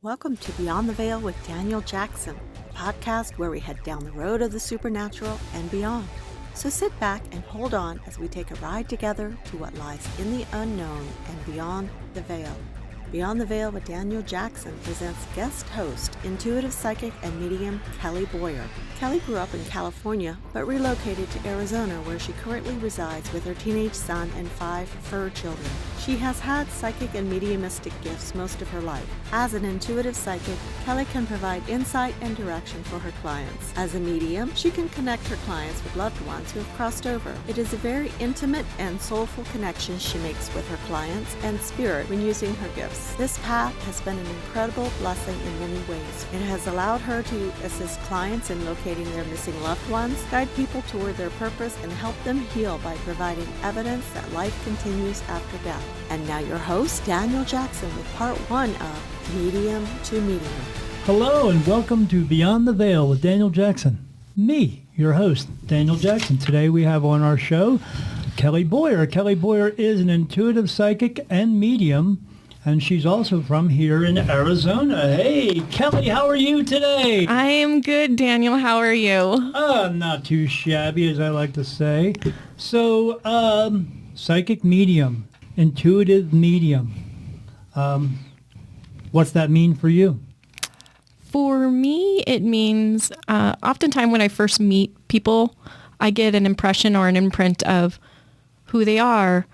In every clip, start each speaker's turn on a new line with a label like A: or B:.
A: Welcome to Beyond the Veil with Daniel Jackson, a podcast where we head down the road of the supernatural and beyond. So sit back and hold on as we take a ride together to what lies in the unknown and beyond the veil. Beyond the Veil with Daniel Jackson presents guest host, intuitive psychic and medium Kelly Boyer. Kelly grew up in California, but relocated to Arizona, where she currently resides with her teenage son and 5 fur children. She has had psychic and mediumistic gifts most of her life. As an intuitive psychic, Kelly can provide insight and direction for her clients. As a medium, she can connect her clients with loved ones who have crossed over. It is a very intimate and soulful connection she makes with her clients and spirit when using her gifts. This path has been an incredible blessing in many ways. It has allowed her to assist clients in locating their missing loved ones, guide people toward their purpose, and help them heal by providing evidence that life continues after death. And now your host, Daniel Jackson, with part 1 of Medium to Medium.
B: Hello and welcome to Beyond the Veil with Daniel Jackson. Me, your host, Daniel Jackson. Today we have on our show Kelly Boyer. Kelly Boyer is an intuitive psychic and medium, and she's also from here in Arizona. Hey, Kelly, how are you today?
C: I am good, Daniel. How are you?
B: Not too shabby, as I like to say. So, psychic medium, intuitive medium. What's that mean for you?
C: For me, it means oftentimes when I first meet people, I get an impression or an imprint of who they are.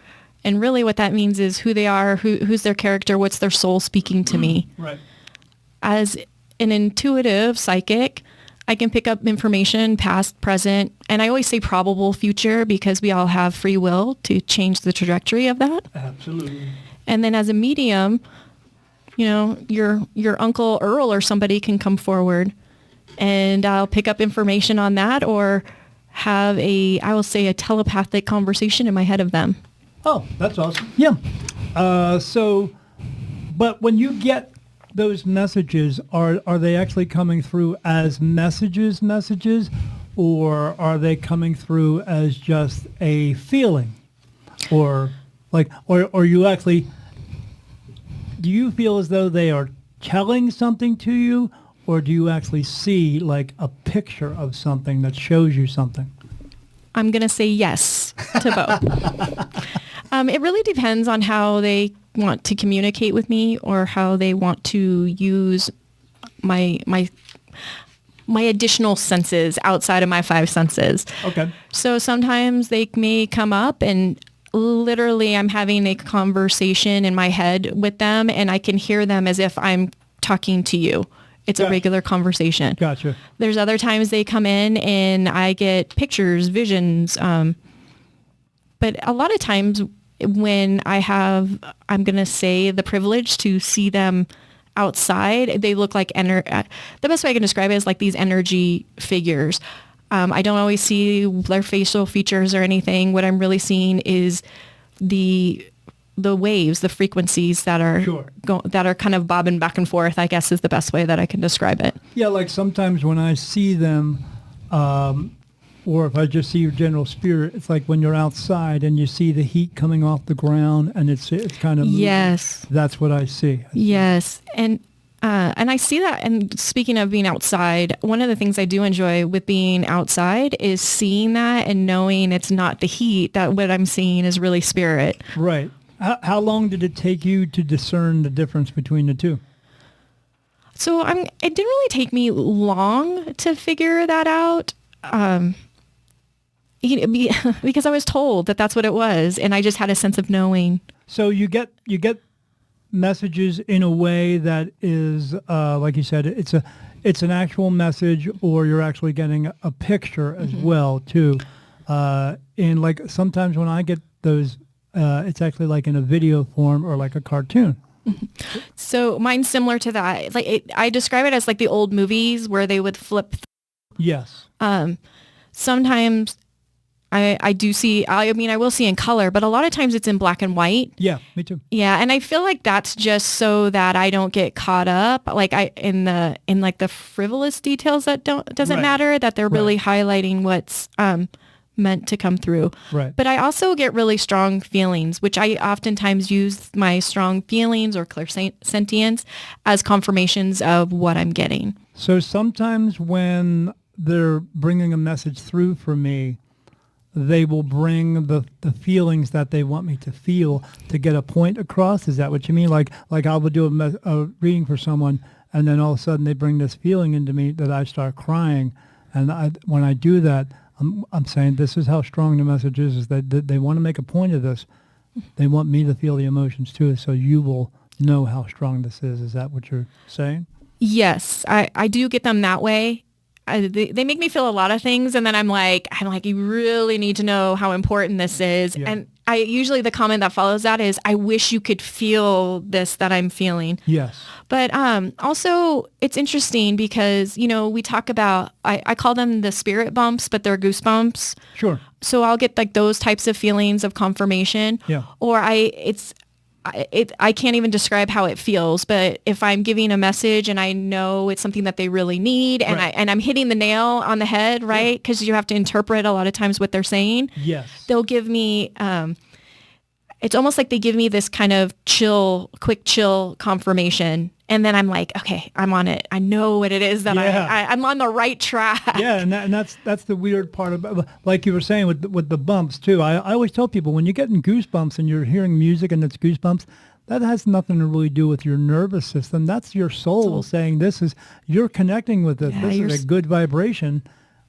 C: And really what that means is who they are, who's their character, what's their soul speaking to me.
B: Right.
C: As an intuitive psychic, I can pick up information, past, present, and I always say probable future because we all have free will to change the trajectory of that.
B: Absolutely.
C: And then as a medium, you know, your Uncle Earl or somebody can come forward and I'll pick up information on that or have a telepathic conversation in my head of them.
B: Oh, that's awesome. Yeah. But when you get those messages, are they actually coming through as messages, or are they coming through as just a feeling? Or you actually, do you feel as though they are telling something to you, or do you actually see like a picture of something that shows you something?
C: I'm going to say yes to both. It really depends on how they want to communicate with me or how they want to use my additional senses outside of my 5 senses.
B: Okay.
C: So sometimes they may come up and literally I'm having a conversation in my head with them and I can hear them as if I'm talking to you. It's a regular conversation. Gotcha. There's other times they come in and I get pictures, visions. But a lot of times when I'm going to say the privilege to see them outside, they look like, the best way I can describe it is like these energy figures. I don't always see their facial features or anything. What I'm really seeing is the waves, the frequencies that are that are kind of bobbing back and forth, I guess is the best way that I can describe it. Yeah, like sometimes when I see them, or if I just see your general spirit, it's like when you're outside and you see the heat coming off the ground and it's kind of moving. Yes. That's what I see. Yes. And I see that. And speaking of being outside, one of the things I do enjoy with being outside is seeing that and knowing it's not the heat, that what I'm seeing is really spirit. Right. How long did it take you to discern the difference between the two? So it didn't really take me long to figure that out. Because I was told that that's what it was, and I just had a sense of knowing. So you get messages in a way that is, like you said, it's an actual message, or you're actually getting a picture as well too. And like sometimes when I get those, it's actually like in a video form or like a cartoon. So mine's similar to that. I describe it as like the old movies where they would flip. Yes. Sometimes I do see, I will see in color, but a lot of times it's in black and white. Yeah, me too. Yeah. And I feel like that's just so that I don't get caught up in the frivolous details that doesn't matter, that they're really highlighting what's meant to come through.
B: Right.
C: But I also get really strong feelings, which I oftentimes use my strong feelings or clairsentience as confirmations of what I'm getting.
B: So sometimes when they're bringing a message through for me, they will bring the feelings that they want me to feel to get a point across. Is that what you mean? Like I will do a reading for someone, and then all of a sudden they bring this feeling into me that I start crying. And when I do that, I'm saying this is how strong the message is that they want to make a point of this. They want me to feel the emotions too, so you will know how strong this is. Is that what you're saying?
C: Yes, I do get them that way. They make me feel a lot of things, and then I'm like, you really need to know how important this is.
B: Yeah.
C: And I usually the comment that follows that is, I wish you could feel this that I'm feeling.
B: Yes.
C: But also, it's interesting because, we talk about, I call them the spirit bumps, but they're goosebumps.
B: Sure.
C: So I'll get like those types of feelings of confirmation.
B: Yeah.
C: Or I can't even describe how it feels, but if I'm giving a message and I know it's something that they really need, and
B: right.
C: I'm hitting the nail on the head, right? Because you have to interpret a lot of times what they're saying.
B: Yes.
C: They'll give me, it's almost like they give me this kind of quick chill confirmation. And then I'm like, okay, I'm on it. I know what it is that I'm on the right track.
B: Yeah, and that's the weird part about, like you were saying with the bumps too. I always tell people when you're getting goosebumps and you're hearing music and it's goosebumps, that has nothing to really do with your nervous system. That's your soul saying you're connecting with it. This is a good vibration.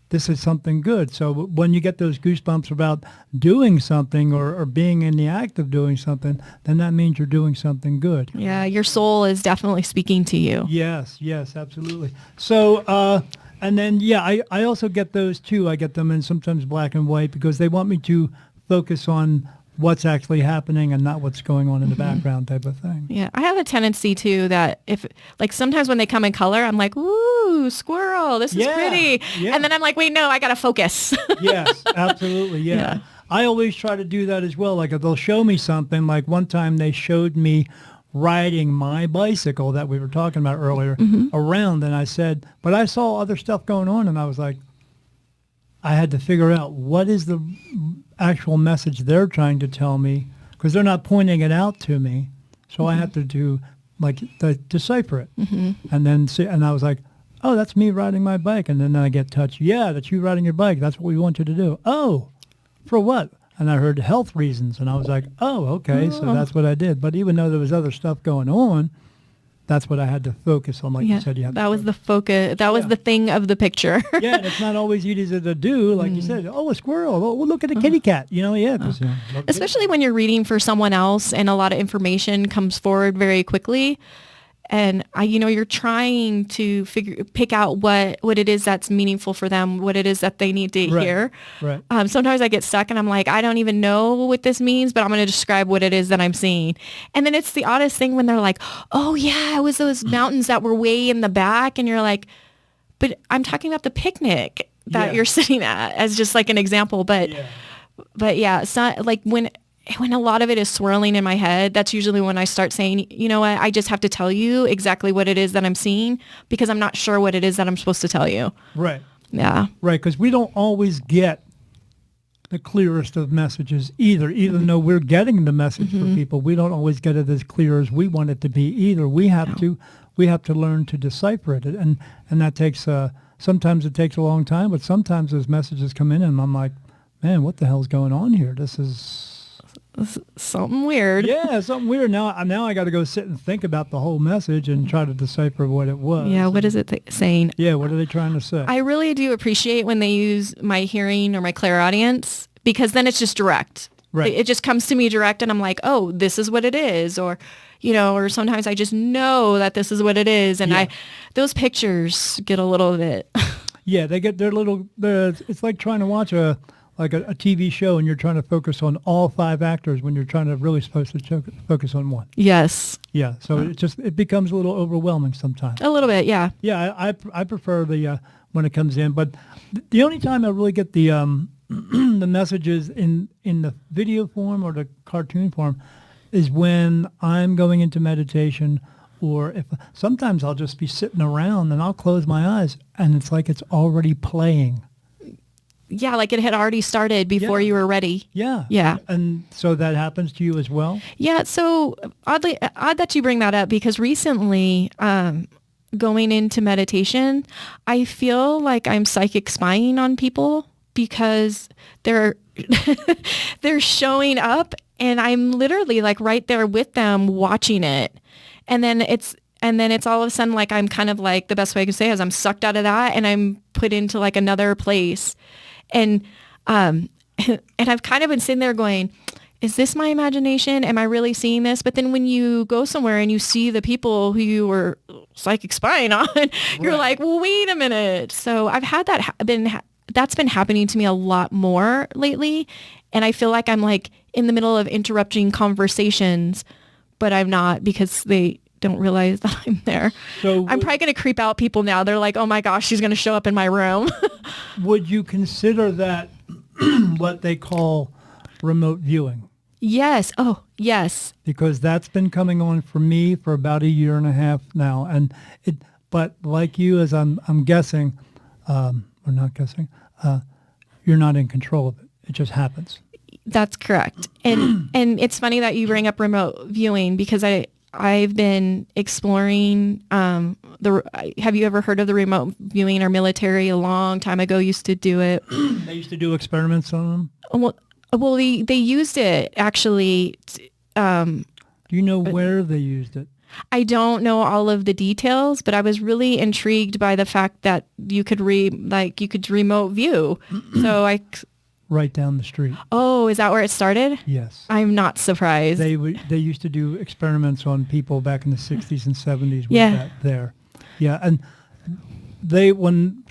B: This is something good. So when you get those goosebumps about doing something or being in the act of doing something, then that means you're doing something good.
C: Yeah, your soul is definitely speaking to you.
B: Yes, absolutely. So, and then, I also get those too. I get them in sometimes black and white because they want me to focus on what's actually happening and not what's going on in the background type of thing.
C: Yeah, I have a tendency too that sometimes when they come in color, I'm like, ooh, squirrel, this is pretty. Yeah. And then I'm like, wait, no, I got to focus.
B: Yes, absolutely. Yeah. I always try to do that as well. Like if they'll show me something, like one time they showed me riding my bicycle that we were talking about earlier around. And I said, but I saw other stuff going on. And I was like, I had to figure out what is the actual message they're trying to tell me because they're not pointing it out to me. So I have to decipher it. And then and I was like, oh, that's me riding my bike. And then I get touched. Yeah, that's you riding your bike. That's what we want you to do. Oh, for what? And I heard health reasons. And I was like, oh, okay. So that's what I did. But even though there was other stuff going on, that's what I had to focus on. Like you said,
C: that was the focus. That was the thing of the picture.
B: Yeah, and it's not always easy to do. Like you said, oh, a squirrel. Oh, look at a kitty cat.
C: Especially when you're reading for someone else and a lot of information comes forward very quickly. And you're trying to pick out what it is that's meaningful for them, what it is that they need to hear.
B: Right.
C: Sometimes I get stuck and I'm like, I don't even know what this means, but I'm going to describe what it is that I'm seeing. And then it's the oddest thing when they're like, oh yeah, it was those mountains that were way in the back. And you're like, but I'm talking about the picnic that you're sitting at as just like an example. But it's not like when a lot of it is swirling in my head, that's usually when I start saying, you know what, I just have to tell you exactly what it is that I'm seeing because I'm not sure what it is that I'm supposed to tell you.
B: Right.
C: Yeah.
B: Right, because we don't always get the clearest of messages either. Even though we're getting the message for people, we don't always get it as clear as we want it to be either. We have to learn to decipher it. And that takes, sometimes it takes a long time, but sometimes those messages come in and I'm like, man, what the hell's going on here? This is
C: something weird.
B: Yeah, something weird. Now I got to go sit and think about the whole message and try to decipher what it was.
C: Yeah, what is it saying?
B: Yeah, what are they trying to say?
C: I really do appreciate when they use my hearing or my clairaudience because then it's just direct.
B: Right.
C: It just comes to me direct and I'm like, oh, this is what it is. Or, or sometimes I just know that this is what it is. And those pictures get a little bit.
B: Yeah, they get it's like trying to watch a TV show and you're trying to focus on all 5 actors when you're trying to really supposed to focus on one.
C: Yes.
B: Yeah. So it becomes a little overwhelming sometimes.
C: A little bit. Yeah.
B: Yeah. I prefer the, when it comes in, but the only time I really get the, the messages in the video form or the cartoon form is when I'm going into meditation or if sometimes I'll just be sitting around and I'll close my eyes and it's like it's already playing.
C: like it had already started before you were ready.
B: Yeah.
C: Yeah.
B: And so that happens to you as well?
C: Yeah. So odd that you bring that up, because recently, going into meditation, I feel like I'm psychic spying on people because they're they're showing up and I'm literally like right there with them watching it. And then it's all of a sudden like I'm kind of like, the best way I could say is I'm sucked out of that and I'm put into like another place. And and I've kind of been sitting there going, is this my imagination? Am I really seeing this? But then when you go somewhere and you see the people who you were psychic spying on, you're like, well, wait a minute. So I've had that that's been happening to me a lot more lately. And I feel like I'm like in the middle of interrupting conversations, but I'm not, because they don't realize that I'm there. So I'm probably going to creep out people now. They're like, oh my gosh, she's going to show up in my room.
B: Would you consider that what they call remote viewing?
C: Yes. Oh, yes.
B: Because that's been coming on for me for about a year and a half now. And but like you, as I'm guessing, or not guessing, you're not in control of it. It just happens.
C: That's correct. And it's funny that you bring up remote viewing, because I've been exploring have you ever heard of the remote viewing? Our military a long time ago used to do it.
B: They used to do experiments on them?
C: Well, they used it actually.
B: Do you know where they used it?
C: I don't know all of the details, but I was really intrigued by the fact that you could remote view. So
B: Right down the street.
C: Oh, is that where it started?
B: Yes.
C: I'm not surprised.
B: They used to do experiments on people back in the 60s and 70s with that there. Yeah, and when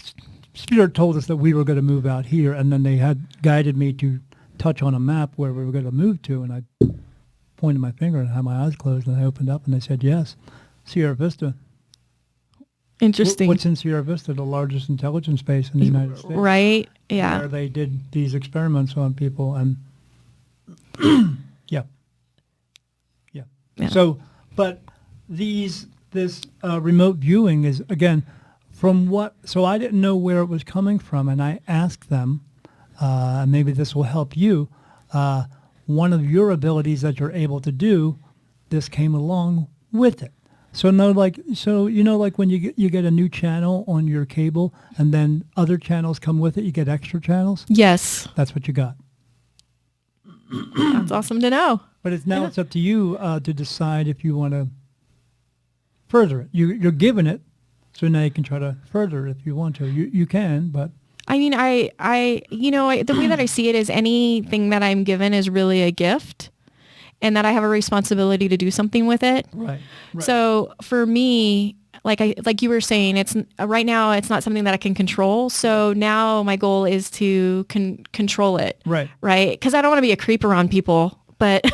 B: Spirit told us that we were going to move out here, and then they had guided me to touch on a map where we were going to move to, and I pointed my finger and had my eyes closed, and I opened up and they said, yes, Sierra Vista.
C: Interesting.
B: What's in Sierra Vista? The largest intelligence base in the United States.
C: Right, yeah.
B: Where they did these experiments on people, and yeah. So, but this remote viewing is, again, so I didn't know where it was coming from, and I asked them, maybe this will help you, one of your abilities that you're able to do, this came along with it. So like when you get a new channel on your cable and then other channels come with it, you get extra channels?
C: Yes.
B: That's what you got.
C: That's awesome to know.
B: But it's up to you to decide if you want to further it. You're given it, so now you can try to further it if you want to. You can, but...
C: I mean, the way that I see it is anything that I'm given is really a gift, and that I have a responsibility to do something with it.
B: Right.
C: So for me, like you were saying, it's right now it's not something that I can control. So now my goal is to control it.
B: Right.
C: Right. Because I don't want to be a creeper on people. But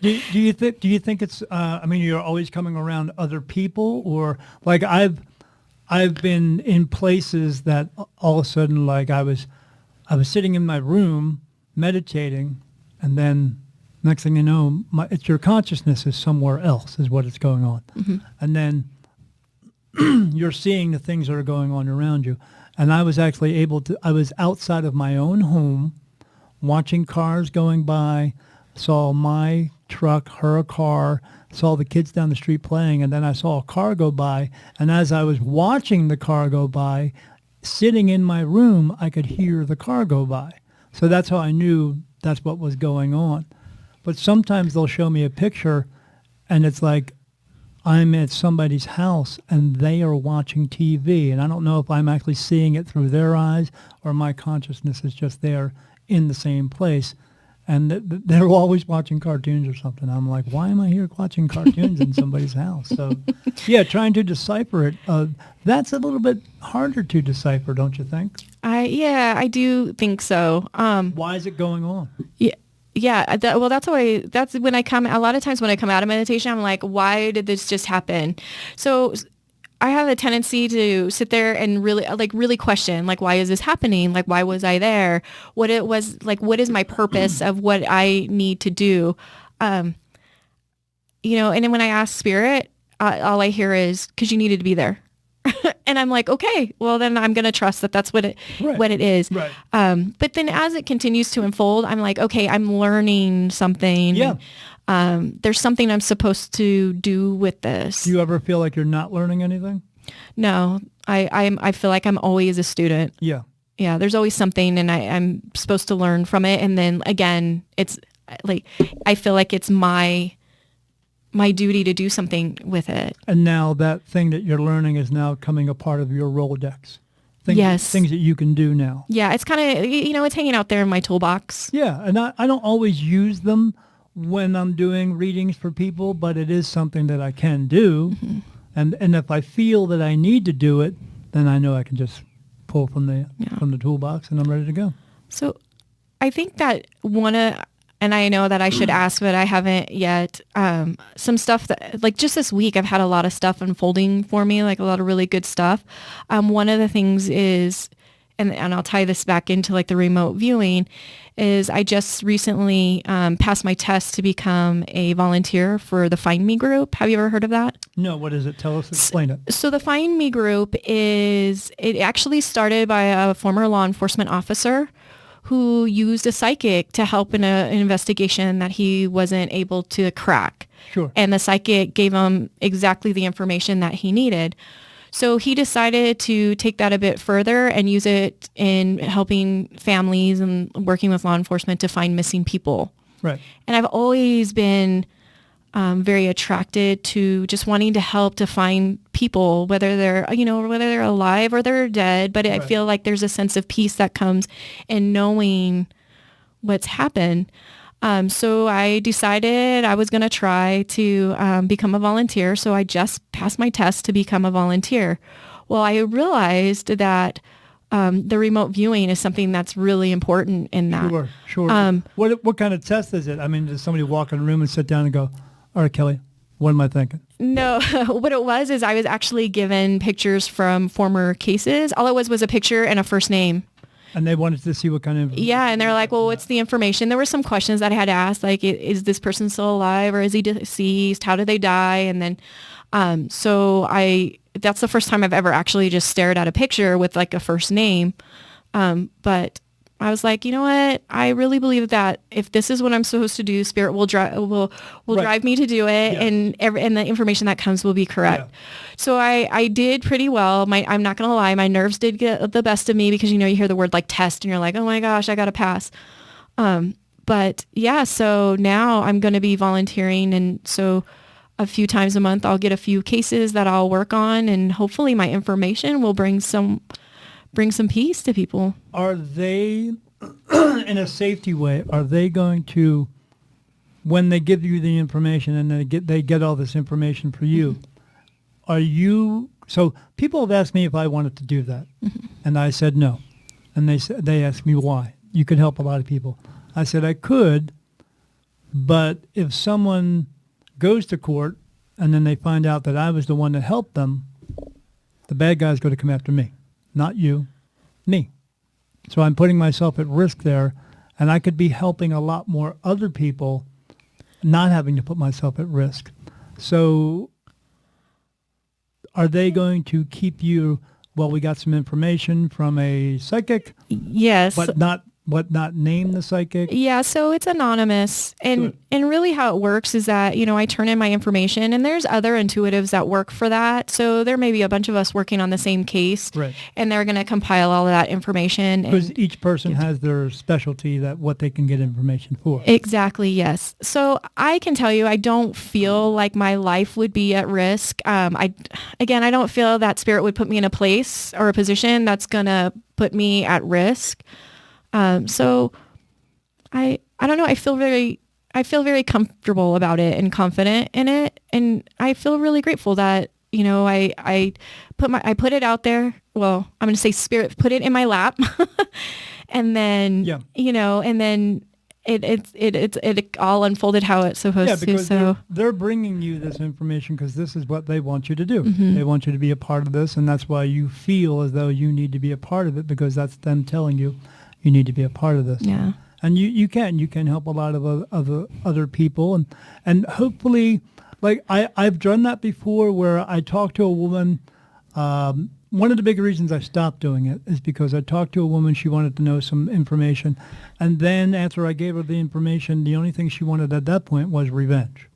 B: do you think it's? You're always coming around other people, or like I've been in places that all of a sudden, like I was sitting in my room meditating, and then next thing you know, it's your consciousness is somewhere else, is what it's going on. Mm-hmm. And then you're seeing the things that are going on around you. And I was actually I was outside of my own home, watching cars going by, saw my truck, her car, saw the kids down the street playing, and then I saw a car go by. And as I was watching the car go by, sitting in my room, I could hear the car go by. So that's how I knew that's what was going on. But sometimes they'll show me a picture, and it's like I'm at somebody's house, and they are watching TV. And I don't know if I'm actually seeing it through their eyes or my consciousness is just there in the same place. And they're always watching cartoons or something. I'm like, why am I here watching cartoons in somebody's house? So, yeah, trying to decipher it, that's a little bit harder to decipher, don't you think?
C: I do think so.
B: Why is it going on?
C: Yeah. That's when a lot of times when I come out of meditation, I'm like, why did this just happen? So I have a tendency to sit there and really question, like, why is this happening? Like, why was I there? What is my purpose of what I need to do? And then when I ask Spirit, all I hear is, because you needed to be there. And I'm like, okay, well then I'm going to trust that that's what it is.
B: Right.
C: But then as it continues to unfold, I'm like, okay, I'm learning something.
B: Yeah.
C: There's something I'm supposed to do with this.
B: Do you ever feel like you're not learning anything?
C: No, I feel like I'm always a student.
B: Yeah.
C: Yeah, there's always something, and I'm supposed to learn from it. And then again, it's like I feel like it's my duty to do something with it.
B: And now that thing that you're learning is now coming a part of your Rolodex.
C: Yes.
B: Things that you can do now.
C: Yeah, it's kind of, it's hanging out there in my toolbox.
B: Yeah, and I don't always use them when I'm doing readings for people, but it is something that I can do. Mm-hmm. And if I feel that I need to do it, then I know I can just pull from the toolbox and I'm ready to go.
C: So I think that and I know that I should ask, but I haven't yet, some stuff that, like just this week, I've had a lot of stuff unfolding for me, like a lot of really good stuff. One of the things is, and I'll tie this back into like the remote viewing, is I just recently passed my test to become a volunteer for the Find Me group. Have you ever heard of that?
B: No, what is it? Tell us, explain it.
C: So the Find Me group it actually started by a former law enforcement officer who used a psychic to help in an investigation that he wasn't able to crack.
B: Sure.
C: And the psychic gave him exactly the information that he needed. So he decided to take that a bit further and use it in helping families and working with law enforcement to find missing people.
B: Right.
C: And I've always been very attracted to just wanting to help to find people, whether they're alive or they're dead. But
B: right.
C: I feel like there's a sense of peace that comes in knowing what's happened. So I decided I was going to try to become a volunteer. So I just passed my test to become a volunteer. Well, I realized that the remote viewing is something that's really important in that.
B: Sure. What kind of test is it? I mean, does somebody walk in a room and sit down and go, all right, Kelly, what am I thinking?
C: No, what it was is I was actually given pictures from former cases. All it was a picture and a first name.
B: And they wanted to see what kind of information.
C: Yeah, and they're like, well, what's the information? There were some questions that I had to ask, like, is this person still alive or is he deceased? How did they die? And then, that's the first time I've ever actually just stared at a picture with like a first name. But I was like, you know what? I really believe that if this is what I'm supposed to do, Spirit will drive me to do it, and the information that comes will be correct. Yeah. So I did pretty well. I'm not gonna lie, my nerves did get the best of me because you hear the word like test and you're like, oh my gosh, I gotta pass. But yeah, so now I'm gonna be volunteering, and so a few times a month I'll get a few cases that I'll work on, and hopefully my information will bring some peace to people.
B: Are they, in a safety way, are they going to, when they give you the information and they get all this information for you, so people have asked me if I wanted to do that, and I said no. And they asked me why. You could help a lot of people. I said I could, but if someone goes to court and then they find out that I was the one that helped them, the bad guy's going to come after me. Not you, me. So I'm putting myself at risk there, and I could be helping a lot more other people not having to put myself at risk. So are they going to keep you, we got some information from a psychic?
C: Yes.
B: But not name the psychic?
C: Yeah, so it's anonymous. And really how it works is that, I turn in my information, and there's other intuitives that work for that. So there may be a bunch of us working on the same case.
B: Right. And
C: they're going to compile all of that information.
B: Because each person has their specialty, what they can get information for.
C: Exactly, yes. So I can tell you, I don't feel like my life would be at risk. I don't feel that Spirit would put me in a place or a position that's going to put me at risk. So I don't know. I feel very comfortable about it and confident in it. And I feel really grateful that, I put it out there. Well, I'm going to say Spirit put it in my lap and then, and then it all unfolded how it's supposed to. So
B: they're bringing you this information because this is what they want you to do.
C: Mm-hmm.
B: They want you to be a part of this. And that's why you feel as though you need to be a part of it, because that's them telling you need to be a part of this.
C: Yeah.
B: And you can help a lot of other people. And hopefully, like I've done that before where I talked to a woman one of the big reasons I stopped doing it is because I talked to a woman. She wanted to know some information. And then after I gave her the information, the only thing she wanted at that point was revenge.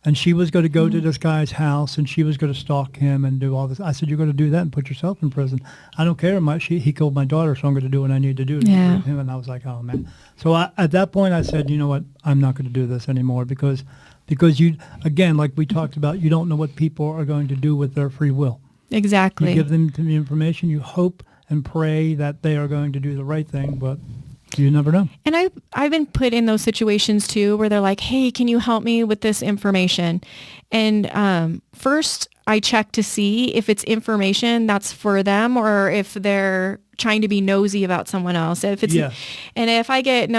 B: And she was going to go to this guy's house, and she was going to stalk him and do all this. I said, you're going to do that and put yourself in prison. I don't care much. He killed my daughter, so I'm going to do what I need to do to get rid of him. And I was like, oh, man. So at that point, I said, you know what? I'm not going to do this anymore because you, again, like we talked about, you don't know what people are going to do with their free will.
C: Exactly.
B: You give them the information. You hope and pray that they are going to do the right thing, but you never know.
C: And I've been put in those situations too where they're like, hey, can you help me with this information? And first I check to see if it's information that's for them or if they're trying to be nosy about someone else. And if I get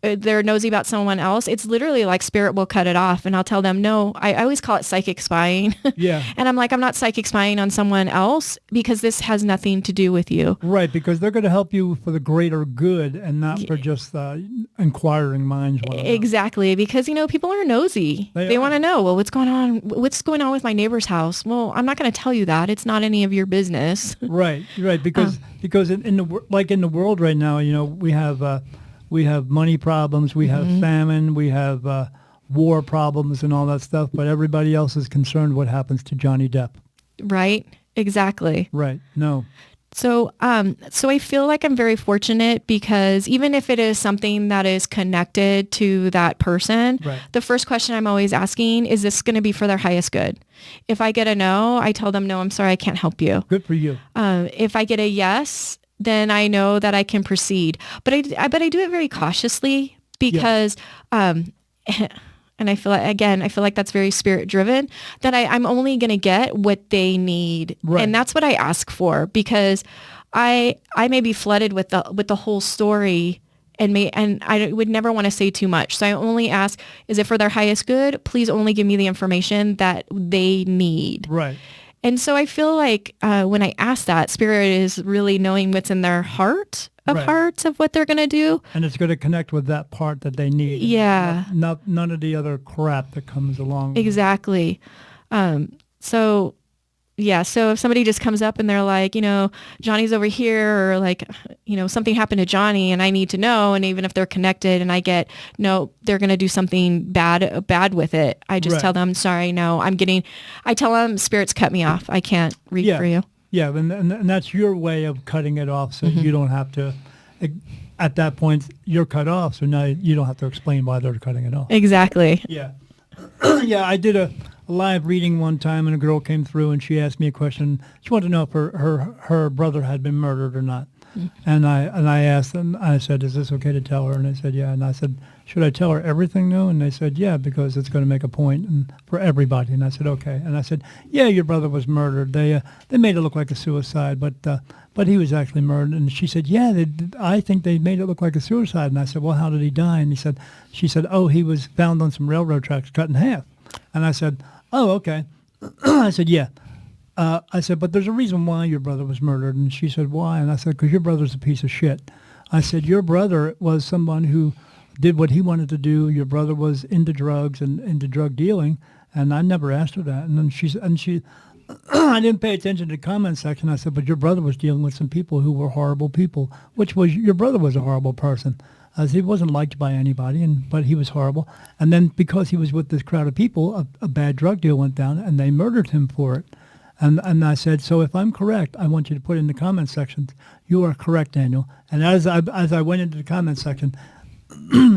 C: they're nosy about someone else, it's literally like spirit will cut it off, and I'll tell them, no, I always call it psychic spying.
B: Yeah.
C: And I'm like, I'm not psychic spying on someone else because this has nothing to do with you.
B: Right, because they're going to help you for the greater good and not for just inquiring minds.
C: Exactly, because, people are nosy. They want to know, well, what's going on with my neighbor's house? Well, I'm not going to tell you that. It's not any of your business.
B: Right, because in the world right now, we have money problems, we have famine, we have war problems and all that stuff, but everybody else is concerned what happens to Johnny Depp.
C: Right, exactly.
B: Right, no.
C: So I feel like I'm very fortunate because even if it is something that is connected to that person,
B: right,
C: the first question I'm always asking, is this going to be for their highest good? If I get a no, I tell them, no, I'm sorry, I can't help you.
B: Good for you.
C: If I get a yes, then I know that I can proceed. But I do it very cautiously because, and I feel like that's very spirit driven, that I'm only going to get what they need.
B: Right.
C: And that's what I ask for, because I may be flooded with the whole story and I would never want to say too much. So I only ask, is it for their highest good? Please only give me the information that they need.
B: Right.
C: And so I feel like when I ask that, spirit is really knowing what's in their hearts of what they're going to do.
B: And it's going to connect with that part that they need.
C: Yeah.
B: None of the other crap that comes along.
C: Exactly. So if somebody just comes up and they're like, Johnny's over here, or like, something happened to Johnny and I need to know. And even if they're connected and I get, no, they're going to do something bad with it. I just tell them, sorry, no, I tell them spirits cut me off. I can't read for you.
B: Yeah. And that's your way of cutting it off. So you don't have to, at that point, you're cut off. So now you don't have to explain why they're cutting it off.
C: Exactly.
B: Yeah. Yeah. I did a live reading one time, and a girl came through and she asked me a question. She wanted to know if her brother had been murdered or not. And I asked them, I said, is this okay to tell her? And they said, yeah. And I said, should I tell her everything now? And they said, yeah, because it's going to make a point for everybody. And I said, okay. And I said, yeah, your brother was murdered. They made it look like a suicide, but he was actually murdered. And she said, yeah, I think they made it look like a suicide. And I said, well, how did he die? And she said, oh, he was found on some railroad tracks cut in half. And I said, oh, okay. I said, yeah. I said, but there's a reason why your brother was murdered. And she said, why? And I said, because your brother's a piece of shit. I said, your brother was someone who did what he wanted to do. Your brother was into drugs and into drug dealing. And I never asked her that. And then she I didn't pay attention to the comment section. I said, but your brother was dealing with some people who were horrible people, your brother was a horrible person. He wasn't liked by anybody, but he was horrible. And then because he was with this crowd of people, a bad drug deal went down, and they murdered him for it. And I said, so if I'm correct, I want you to put in the comment section, you are correct, Daniel. And as I went into the comment section,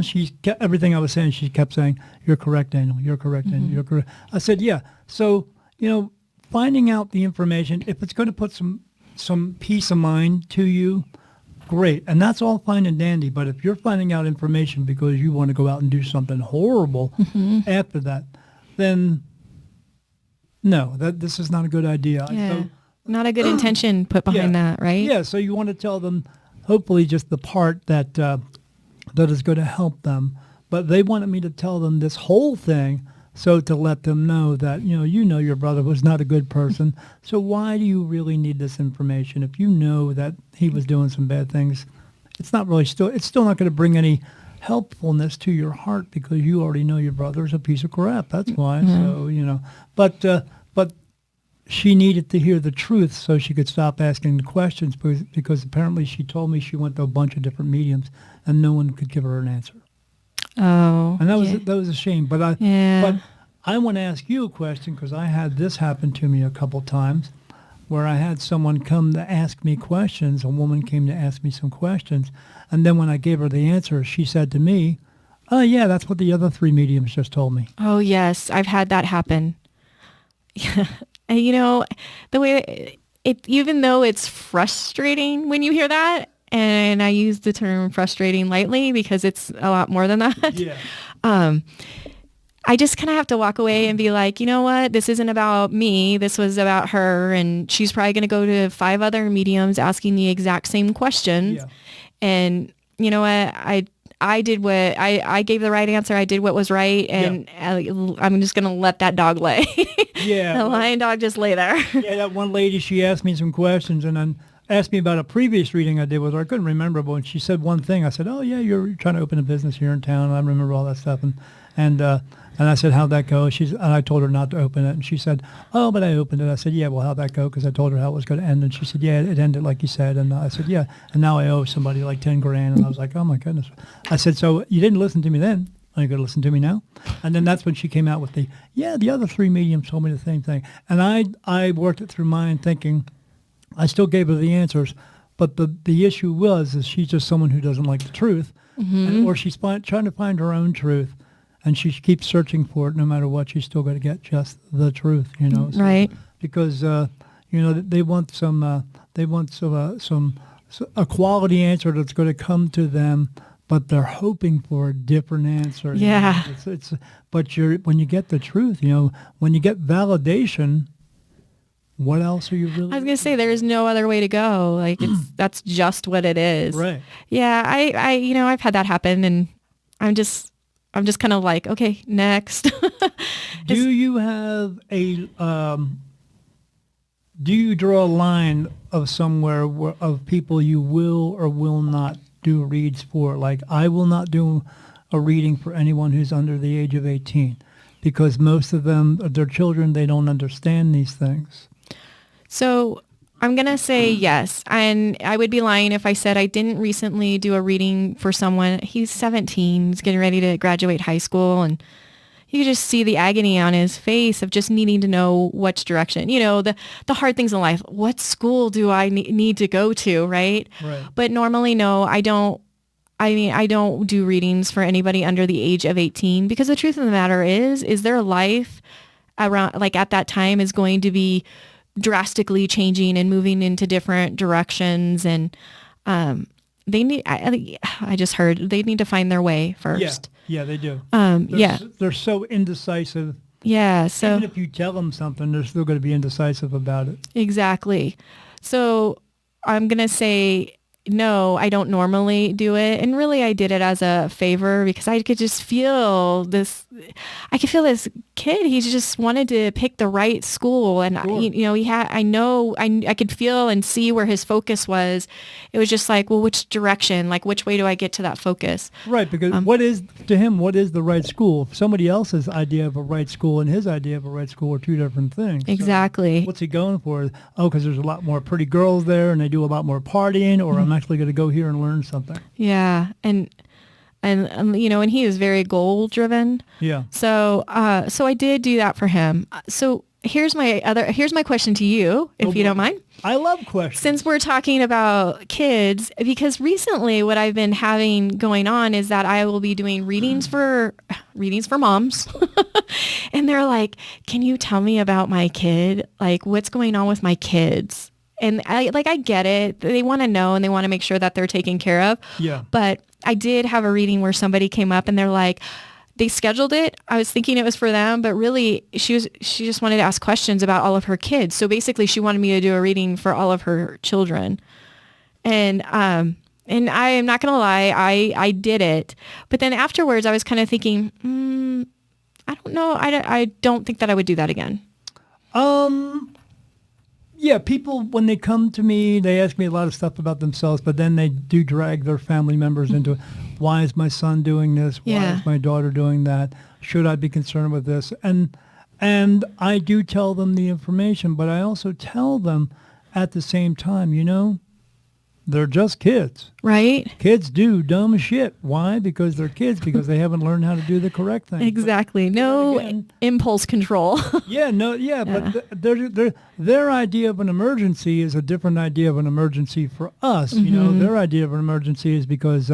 B: she kept, everything I was saying, she kept saying, you're correct, Daniel. You're correct, Daniel. You're correct. I said, yeah. So, finding out the information, if it's going to put some peace of mind to you, great. And that's all fine and dandy. But if you're finding out information because you want to go out and do something horrible after that, then no, this is not a good idea.
C: Yeah.
B: So,
C: not a good intention put behind that, right?
B: Yeah, so you want to tell them, hopefully, just the part that is going to help them. But they wanted me to tell them this whole thing, so to let them know that, your brother was not a good person. So why do you really need this information? If you know that he was doing some bad things, it's still not going to bring any helpfulness to your heart because you already know your brother's a piece of crap. That's why. So, but she needed to hear the truth so she could stop asking the questions because apparently she told me she went to a bunch of different mediums and no one could give her an answer.
C: Oh.
B: And that was a shame. But
C: Yeah.
B: I want to ask you a question because I had this happen to me a couple times where I had someone come to ask me questions. A woman came to ask me some questions. And then when I gave her the answer, she said to me, "Oh, yeah, that's what the other 3 mediums just told me."
C: Oh, yes. I've had that happen. And the way even though it's frustrating when you hear that, and I use the term frustrating lightly because it's a lot more than that.
B: Yeah.
C: I just kind of have to walk away and be like, you know what? This isn't about me. This was about her. And she's probably going to go to 5 other mediums asking the exact same questions. Yeah. And you know what? I did what I gave the right answer. I did what was right. And I'm just going to let that dog lay.
B: Yeah.
C: The lion dog just lay there.
B: Yeah. That one lady, she asked me some questions and then asked me about a previous reading I did with her. I couldn't remember, but when she said one thing, I said, "Oh yeah, you're trying to open a business here in town." I remember all that stuff. And I said, "How'd that go?" And I told her not to open it. And she said, "Oh, but I opened it." I said, "Yeah, well, how'd that go?" Because I told her how it was going to end. And she said, "Yeah, it ended like you said." And I said, "Yeah." And now I owe somebody like 10 grand. And I was like, "Oh my goodness." I said, "So you didn't listen to me then? Are you going to listen to me now?" And then that's when she came out with the other 3 mediums told me the same thing. And I worked it through mine thinking, I still gave her the answers. But the issue is she's just someone who doesn't like the truth. Mm-hmm. Or she's trying to find her own truth. And she keeps searching for it. No matter what, she's still going to get just the truth, So,
C: right?
B: Because they want a quality answer that's going to come to them, but they're hoping for a different answer.
C: Yeah.
B: But when you get the truth, when you get validation, what else are you really?
C: I was going to say there is no other way to go. Like that's just what it is.
B: Right.
C: Yeah. I've had that happen, and I'm just kind of like, okay, next.
B: Do you have do you draw a line of somewhere of people you will or will not do reads for? Like, I will not do a reading for anyone who's under the age of 18 because most of them, they're children, they don't understand these things.
C: So I'm going to say yes. And I would be lying if I said I didn't recently do a reading for someone. He's 17. He's getting ready to graduate high school. And you could just see the agony on his face of just needing to know which direction. The hard things in life. What school do I need to go to, right?
B: Right.
C: But normally, no, I don't. I don't do readings for anybody under the age of 18 because the truth of the matter is their life around, like at that time, is going to be drastically changing and moving into different directions, and they need. I just heard they need to find their way first.
B: Yeah, they do. They're so indecisive.
C: Yeah, so
B: even if you tell them something, they're still going to be indecisive about it.
C: Exactly. So I'm gonna say no, I don't normally do it. And really I did it as a favor because I could just feel this, I could feel this kid. He just wanted to pick the right school. And,
B: sure.
C: I could feel and see where his focus was. It was just like, well, which direction, like which way do I get to that focus?
B: Right. Because what is the right school? Somebody else's idea of a right school and his idea of a right school are two different things.
C: Exactly.
B: So what's he going for? Oh, because there's a lot more pretty girls there and they do a lot more partying, or I'm actually going to go here and learn something.
C: Yeah. And he is very goal driven.
B: Yeah.
C: So I did do that for him. So here's my question to you, if you don't mind.
B: I love questions.
C: Since we're talking about kids, because recently what I've been having going on is that I will be doing readings for moms. And they're like, can you tell me about my kid? Like, what's going on with my kids? And I get it. They want to know and they want to make sure that they're taken care of.
B: Yeah.
C: But I did have a reading where somebody came up and they're like, they scheduled it. I was thinking it was for them, but really she just wanted to ask questions about all of her kids. So basically she wanted me to do a reading for all of her children. And I am not going to lie, I did it. But then afterwards I was kind of thinking, I don't know. I don't think that I would do that again.
B: Yeah, people, when they come to me, they ask me a lot of stuff about themselves, but then they do drag their family members into it. Why is my son doing this? Why is my daughter doing that? Should I be concerned with this? And And I do tell them the information, but I also tell them at the same time, they're just kids.
C: Right.
B: Kids do dumb shit. Why? Because they're kids, because they haven't learned how to do the correct thing.
C: Exactly. No impulse control.
B: But their idea of an emergency is a different idea of an emergency for us. Their idea of an emergency is because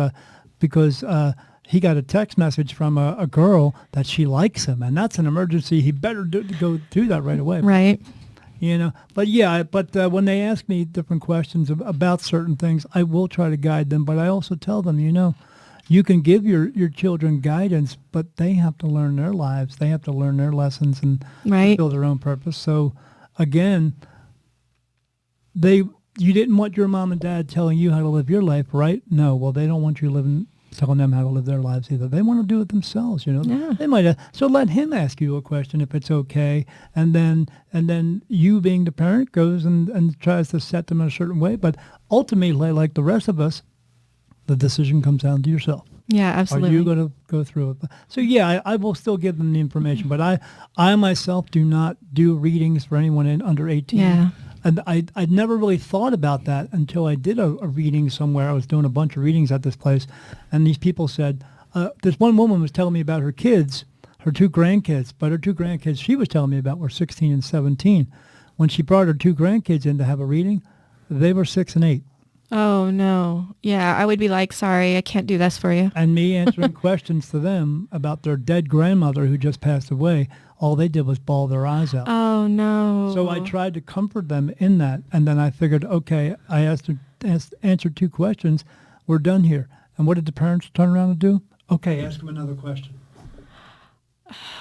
B: he got a text message from a girl that she likes him, and that's an emergency. He better go do that right away.
C: Right.
B: But when they ask me different questions about certain things, I will try to guide them. But I also tell them, you can give your children guidance, but they have to learn their lives. They have to learn their lessons and fulfill their own purpose. So, again, you didn't want your mom and dad telling you how to live your life, right? No. Well, they don't want you telling them how to live their lives either. They want to do it themselves,
C: Yeah.
B: They might so let him ask you a question if it's okay, and then you, being the parent, goes and tries to set them in a certain way. But ultimately, like the rest of us, the decision comes down to yourself.
C: Yeah, absolutely.
B: Are you going to go through it? So I will still give them the information, but I myself do not do readings for anyone under 18.
C: Yeah.
B: And I'd never really thought about that until I did a reading somewhere. I was doing a bunch of readings at this place, and these people said, this one woman was telling me about her kids, her 2 grandkids, but her 2 grandkids she was telling me about were 16 and 17. When she brought her 2 grandkids in to have a reading, they were 6 and 8.
C: Oh, no. Yeah, I would be like, sorry, I can't do this for you.
B: And me answering questions to them about their dead grandmother who just passed away, all they did was bawl their eyes out.
C: Oh, no.
B: So I tried to comfort them in that, and then I figured, okay, I answered 2 questions, we're done here. And what did the parents turn around and do? Okay, ask them another question.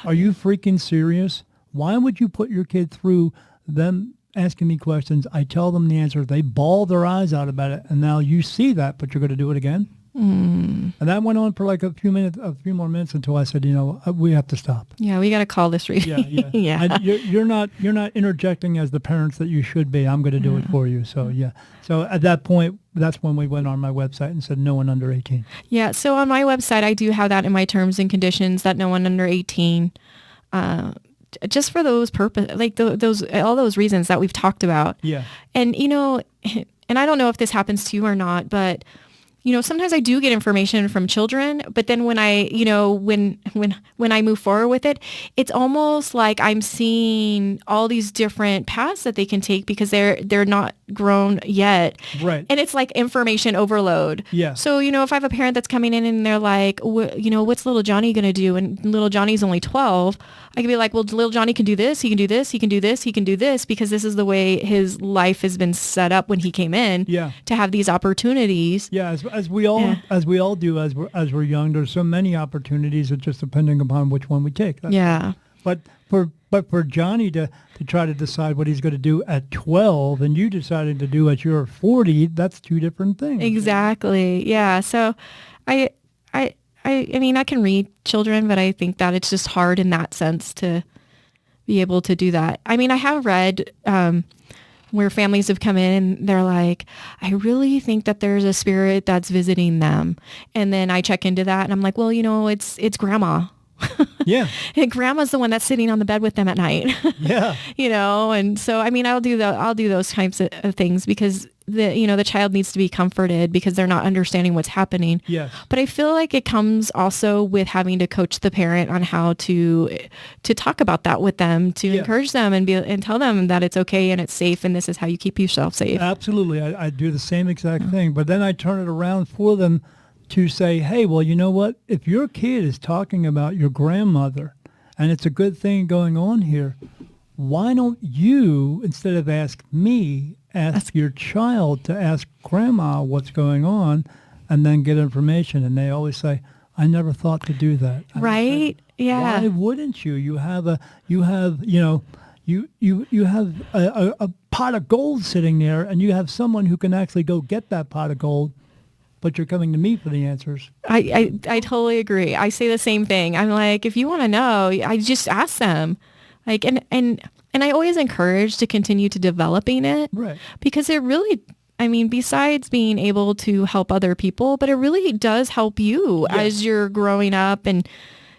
B: Are you freaking serious? Why would you put your kid through them asking me questions? I tell them the answer. They bawl their eyes out about it, and now you see that, but you're going to do it again? And that went on for like a few more minutes until I said, we have to stop.
C: Yeah, we got to call this reading.
B: Yeah.
C: Yeah.
B: You're not interjecting as the parents that you should be. I'm going to do it for you. So yeah. So at that point, that's when we went on my website and said no one under 18.
C: Yeah. So on my website, I do have that in my terms and conditions that no one under 18. Just for those purpose, like those all those reasons that we've talked about.
B: Yeah.
C: And and I don't know if this happens to you or not, but sometimes I do get information from children, but then when I, when I move forward with it, it's almost like I'm seeing all these different paths that they can take because they're not grown yet.
B: Right.
C: And it's like information overload.
B: Yeah.
C: So, if I have a parent that's coming in and they're like, what's little Johnny going to do? And little Johnny's only 12. I could be like, well, little Johnny can do this. He can do this. He can do this. He can do this because this is the way his life has been set up when he came in.
B: Yeah.
C: To have these opportunities.
B: Yeah. As we all do as we're young, there's so many opportunities. It's just depending upon which one we take.
C: Yeah.
B: But for Johnny to try to decide what he's going to do at 12 and you deciding to do at your 40, that's 2 different things.
C: Exactly. Yeah. So I mean, I can read children, but I think that it's just hard in that sense to be able to do that. I mean, I have read where families have come in and they're like, I really think that there's a spirit that's visiting them. And then I check into that and I'm like, well, it's grandma.
B: Yeah.
C: And grandma's the one that's sitting on the bed with them at night.
B: Yeah.
C: And so, I mean, I'll do those types of things because the child needs to be comforted because they're not understanding what's happening.
B: Yes.
C: But I feel like it comes also with having to coach the parent on how to talk about that with them, to encourage them and tell them that it's okay and it's safe and this is how you keep yourself safe.
B: Absolutely. I do the same exact thing, but then I turn it around for them to say, hey, well, you know what? If your kid is talking about your grandmother and it's a good thing going on here, why don't you, instead of ask me, ask your child to ask grandma what's going on and then get information? And they always say, I never thought to do that. And
C: right?
B: Said,
C: yeah.
B: Why wouldn't you? You have a pot of gold sitting there and you have someone who can actually go get that pot of gold. But you're coming to me for the answers.
C: I totally agree. I say the same thing. I'm like, if you want to know, I just ask them. Like, and I always encourage to continue to developing it.
B: Right.
C: Because it really, I mean, besides being able to help other people, but it really does help you as you're growing up and,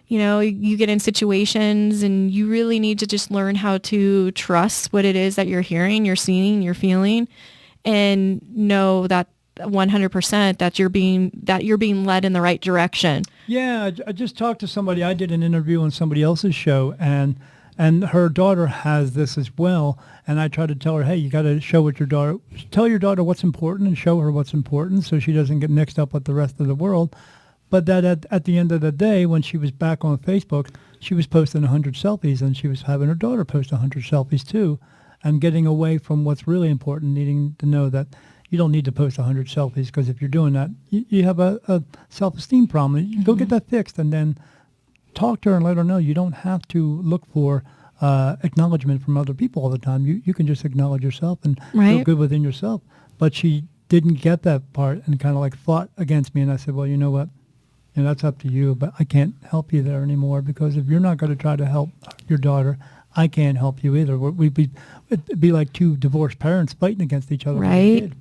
C: You get in situations and you really need to just learn how to trust what it is that you're hearing, you're seeing, you're feeling, and know that 100% that you're being led in the right direction.
B: Yeah, I just talked to somebody. I did an interview on somebody else's show, and her daughter has this as well. And I try to tell her, hey, you got to tell your daughter what's important and show her what's important so she doesn't get mixed up with the rest of the world. But that at the end of the day, when she was back on Facebook, she was posting 100 selfies, and she was having her daughter post 100 selfies too, and getting away from what's really important, needing to know that you don't need to post 100 selfies, because if you're doing that, you have a self-esteem problem. You go get that fixed, and then talk to her and let her know you don't have to look for acknowledgement from other people all the time. You can just acknowledge yourself and feel good within yourself. But she didn't get that part and kind of like fought against me, and I said, well, you know what? That's up to you, but I can't help you there anymore, because if you're not going to try to help your daughter, I can't help you either. It'd be like two divorced parents fighting against each other.
C: Right.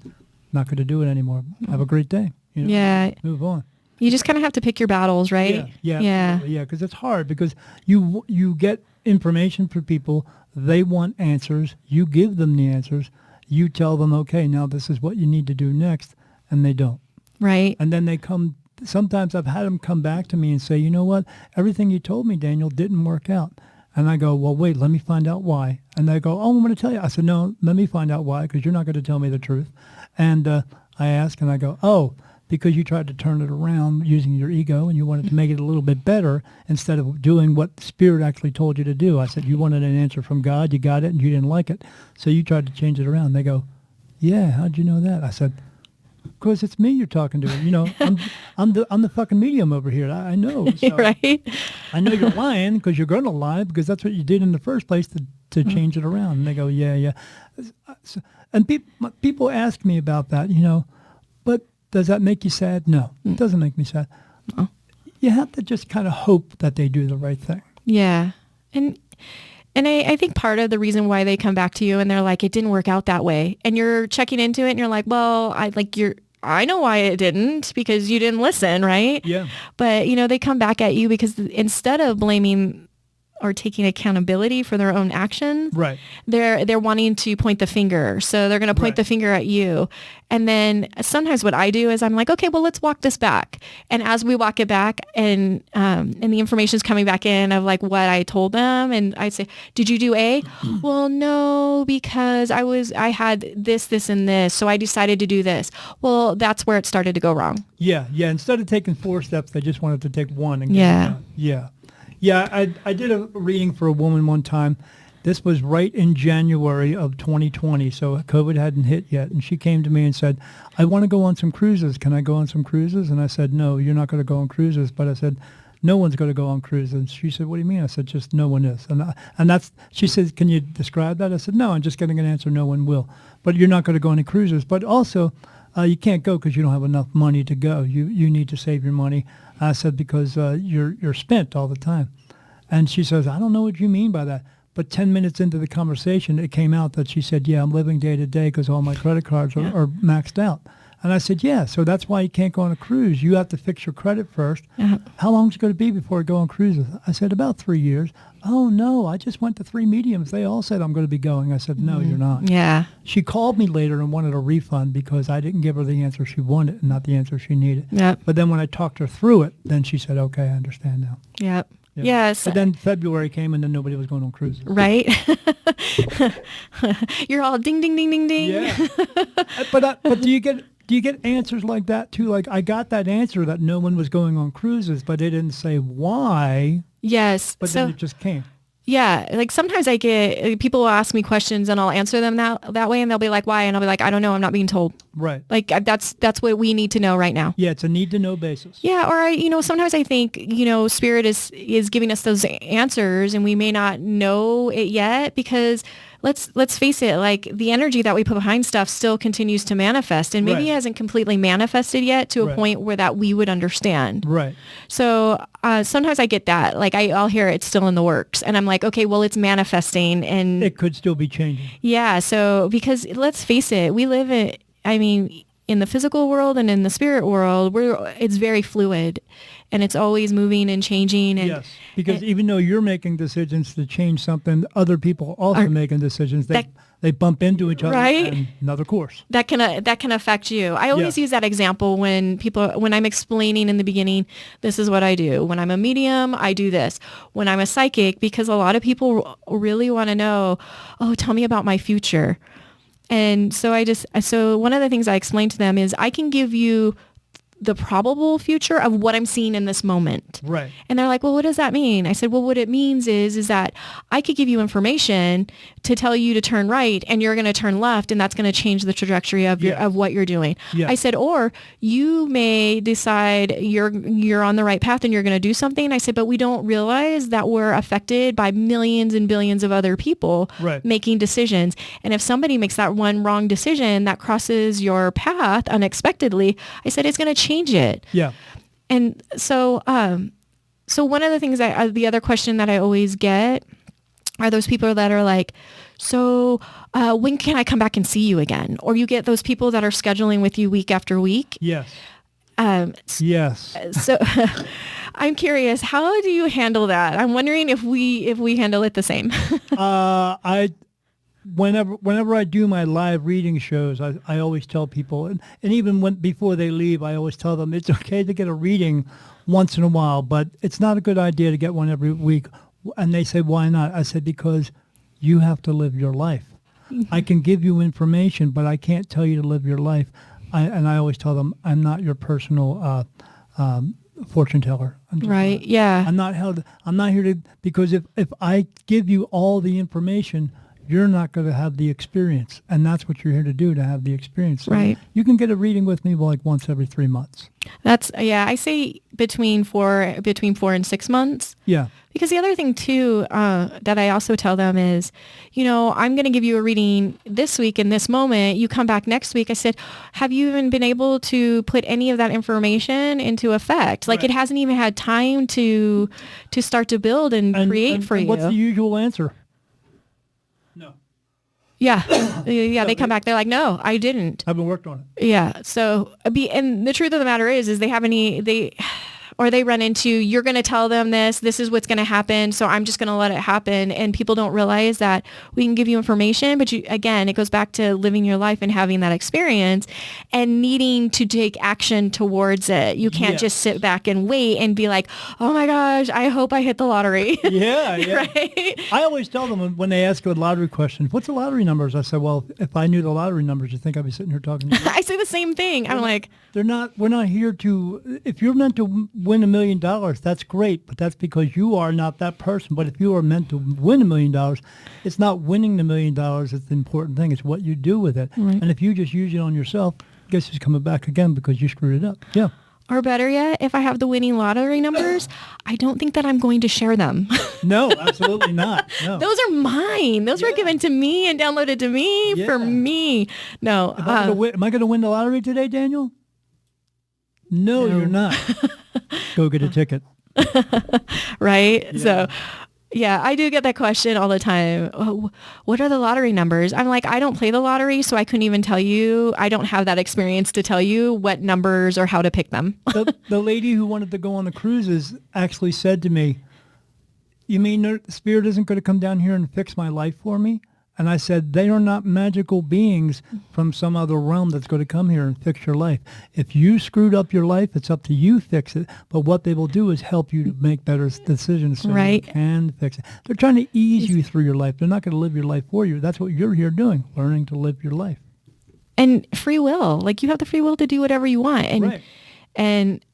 B: Not going to do it anymore. Have a great day.
C: Yeah.
B: Move on.
C: You just kind of have to pick your battles, right?
B: Yeah. Because it's hard, because you get information from people. They want answers. You give them the answers. You tell them, okay, now this is what you need to do next, and they don't.
C: Right.
B: And then they come. Sometimes I've had them come back to me and say, you know what, everything you told me, Daniel, didn't work out. And I go, well, wait, let me find out why. And they go, oh, I'm going to tell you. I said, no, let me find out why, because you're not going to tell me the truth. And I ask, and I go, oh, because you tried to turn it around using your ego, and you wanted to make it a little bit better instead of doing what Spirit actually told you to do. I said, you wanted an answer from God, you got it, and you didn't like it. So you tried to change it around. They go, yeah, how'd you know that? I said, because it's me you're talking to. I'm the fucking medium over here. I know. So
C: right.
B: I know you're lying, because you're going to lie, because that's what you did in the first place to change it around. And they go, yeah. And people ask me about that, but does that make you sad? No, it doesn't make me sad.
C: No.
B: You have to just kind of hope that they do the right thing.
C: Yeah. And I think part of the reason why they come back to you and they're like, it didn't work out that way, and you're checking into it and you're like, well, I know why it didn't, because you didn't listen, right?
B: Yeah.
C: But, they come back at you because instead of blaming or taking accountability for their own actions,
B: right,
C: they're wanting to point the finger. So they're going to point the finger at you. And then sometimes what I do is I'm like, okay, well, let's walk this back. And as we walk it back, and the information is coming back in of like what I told them, and I say, did you do A? Well, no, because I had this, and this, so I decided to do this. Well, that's where it started to go wrong.
B: Yeah. Instead of taking 4 steps, they just wanted to take one and get it done. Yeah. Yeah, I did a reading for a woman one time. This was right in January of 2020, so COVID hadn't hit yet. And she came to me and said, I want to go on some cruises. Can I go on some cruises? And I said, no, you're not going to go on cruises. But I said, no one's going to go on cruises. And she said, what do you mean? I said, just no one is. And that's, she said, can you describe that? I said, no, I'm just getting an answer, no one will. But you're not going to go on any cruises. But also, you can't go because you don't have enough money to go. You need to save your money. I said, because you're spent all the time. And she says, I don't know what you mean by that. But 10 minutes into the conversation, it came out that she said, yeah, I'm living day to day because all my credit cards are maxed out. And I said, yeah, so that's why you can't go on a cruise. You have to fix your credit first. How long is it going to be before I go on cruises? I said, about 3 years. Oh, no, I just went to 3 mediums. They all said I'm going to be going. I said, no, you're not.
C: Yeah.
B: She called me later and wanted a refund because I didn't give her the answer she wanted and not the answer she needed.
C: Yep.
B: But then when I talked her through it, then she said, okay, I understand now.
C: Yep.
B: Yeah.
C: Yes.
B: But then February came and then nobody was going on cruises.
C: Right. You're all ding, ding, ding, ding, ding.
B: Yeah. But do you get answers like that too? Like I got that answer that no one was going on cruises, but they didn't say why.
C: Yes.
B: But then it just came.
C: Yeah. Like sometimes I get, people will ask me questions and I'll answer them that way and they'll be like, why? And I'll be like, I don't know. I'm not being told.
B: Right.
C: Like that's what we need to know right now.
B: Yeah. It's a need to know basis.
C: Yeah. Or sometimes I think, Spirit is giving us those answers and we may not know it yet because let's face it, like the energy that we put behind stuff still continues to manifest and maybe it hasn't completely manifested yet to a point where that we would understand.
B: Right.
C: So sometimes I get that, like I'll hear it's still in the works and I'm like, okay, well it's manifesting and
B: it could still be changing.
C: Yeah. So because let's face it, we live in, in the physical world and in the spirit world, it's very fluid, and it's always moving and changing. And,
B: yes, because even though you're making decisions to change something, other people also making decisions. They bump into each other,
C: right?
B: And another course.
C: That can affect you. I always use that example when I'm explaining in the beginning, this is what I do. When I'm a medium, I do this. When I'm a psychic, because a lot of people really want to know, oh, tell me about my future. And so one of the things I explain to them is I can give you the probable future of what I'm seeing in this moment.
B: Right.
C: And they're like, well, what does that mean? I said, well, what it means is that I could give you information to tell you to turn right, and you're going to turn left, and that's going to change the trajectory of of what you're doing. Yeah. I said, or you may decide you're on the right path and you're going to do something. I said, but we don't realize that we're affected by millions and billions of other people making decisions. And if somebody makes that one wrong decision that crosses your path unexpectedly, I said, it's going to change it.
B: Yeah.
C: And so one of the things the other question that I always get are those people that are like, so when can I come back and see you again? Or you get those people that are scheduling with you week after week.
B: Yes.
C: Yes. So I'm curious, how do you handle that? I'm wondering if we handle it the same.
B: Whenever I do my live reading shows, I always tell people, and even before they leave, I always tell them it's okay to get a reading once in a while, but it's not a good idea to get one every week. And they say, why not? I said, because you have to live your life. I can give you information, but I can't tell you to live your life. I always tell them, I'm not your personal fortune teller.
C: Right, yeah.
B: I'm not here to, because if I give you all the information, you're not going to have the experience. And that's what you're here to do, to have the experience. So
C: right.
B: You can get a reading with me like once every 3 months.
C: I say between 4 and 6 months.
B: Yeah.
C: Because the other thing too, that I also tell them is, I'm going to give you a reading this week in this moment. You come back next week. I said, have you even been able to put any of that information into effect? Like, it hasn't even had time to start to build and create for you.
B: What's the usual answer? No.
C: Yeah. They come back. They're like, no, I didn't.
B: I haven't worked on it.
C: Yeah. So, and the truth of the matter is they run into, you're going to tell them this is what's going to happen, so I'm just going to let it happen. And people don't realize that we can give you information, but again, it goes back to living your life and having that experience and needing to take action towards it. You can't just sit back and wait and be like, oh my gosh, I hope I hit the lottery. Yeah.
B: Right? I always tell them when they ask a lottery question, what's the lottery numbers? I say, well, if I knew the lottery numbers, you think I'd be sitting here talking to you?
C: I say the same thing. I'm like,
B: we're not here to, if you're meant to win $1 million, that's great, but that's because you are not that person. But if you are meant to win $1 million, it's not winning the $1 million that's the important thing. It's what you do with it. Right. And if you just use it on yourself, guess it's coming back again because you screwed it up. Yeah.
C: Or better yet, if I have the winning lottery numbers, I don't think that I'm going to share them.
B: No, absolutely not. No.
C: Those are mine. Those were given to me and downloaded to me for me. No.
B: Am I going to win the lottery today, Daniel? No, you're not. Go get a ticket.
C: Right? Yeah. So, yeah, I do get that question all the time. Oh, what are the lottery numbers? I'm like, I don't play the lottery, so I couldn't even tell you. I don't have that experience to tell you what numbers or how to pick them.
B: The lady who wanted to go on the cruises actually said to me, you mean the spirit isn't going to come down here and fix my life for me? And I said, they are not magical beings from some other realm that's going to come here and fix your life. If you screwed up your life, it's up to you to fix it. But what they will do is help you to make better decisions so you can fix it. They're trying to ease you through your life. They're not going to live your life for you. That's what you're here doing, learning to live your life.
C: And free will. Like, you have the free will to do whatever you want. And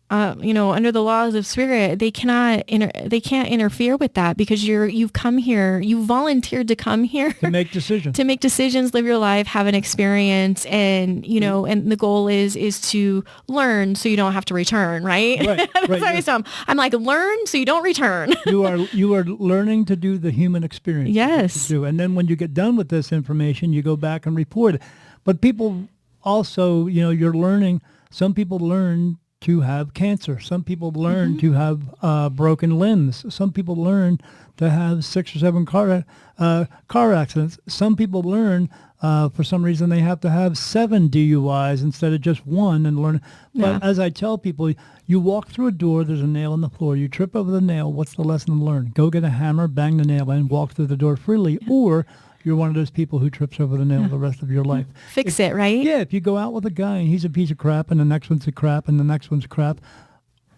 C: under the laws of spirit, they can't interfere with that because you've come here, you volunteered to come here
B: to make decisions,
C: live your life, have an experience, and and the goal is to learn so you don't have to return, right? Right. That's what I tell them. I'm like, learn so you don't return.
B: You are learning to do the human experience.
C: Yes.
B: And then when you get done with this information, you go back and report it. But people also, you're learning. Some people learn to have cancer. Some people learn to have broken limbs. Some people learn to have 6 or 7 car accidents. Some people learn For some reason, they have to have 7 DUIs instead of just 1 and learn. But as I tell people, you walk through a door, there's a nail in the floor. You trip over the nail. What's the lesson to learn? Go get a hammer, bang the nail in, walk through the door freely. Or you're one of those people who trips over the nail the rest of your life.
C: Fix it, right?
B: Yeah, if you go out with a guy and he's a piece of crap and the next one's a crap and the next one's crap,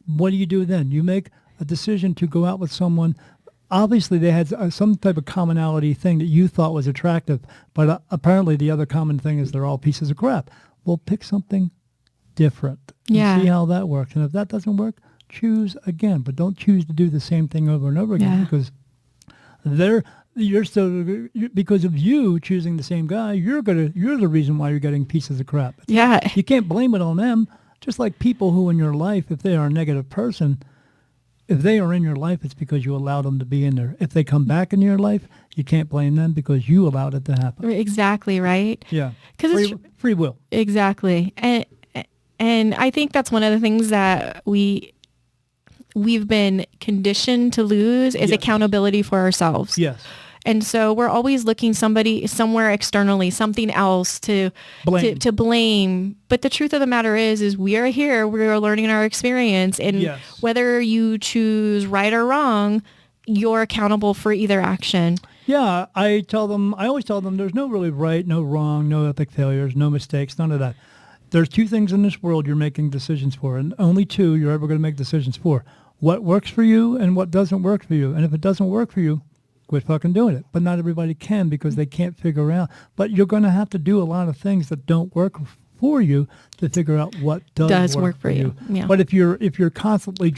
B: what do you do then? You make a decision to go out with someone. Obviously, they had some type of commonality thing that you thought was attractive, but apparently the other common thing is they're all pieces of crap. Well, pick something different and see how that works. And if that doesn't work, choose again. But don't choose to do the same thing over and over again because because of you choosing the same guy, you're the reason why you're getting pieces of crap. You can't blame it on them. Just like people who in your life, if they are a negative person, if they are in your life, it's because you allowed them to be in there. If they come back into your life, you can't blame them because you allowed it to happen.
C: Exactly, right?
B: Yeah. Because it's free will.
C: Exactly. And I think that's one of the things that we've been conditioned to lose is accountability for ourselves.
B: Yes.
C: And so we're always looking somewhere externally, something else to blame. But the truth of the matter is we are here, we are learning our experience. And whether you choose right or wrong, you're accountable for either action.
B: Yeah, I always tell them there's no really right, no wrong, no epic failures, no mistakes, none of that. There's 2 things in this world you're making decisions for, and only 2 you're ever going to make decisions for. What works for you and what doesn't work for you. And if it doesn't work for you, quit fucking doing it. But not everybody can because they can't figure out. But you're going to have to do a lot of things that don't work for you to figure out what does work for you.
C: Yeah.
B: But if you're constantly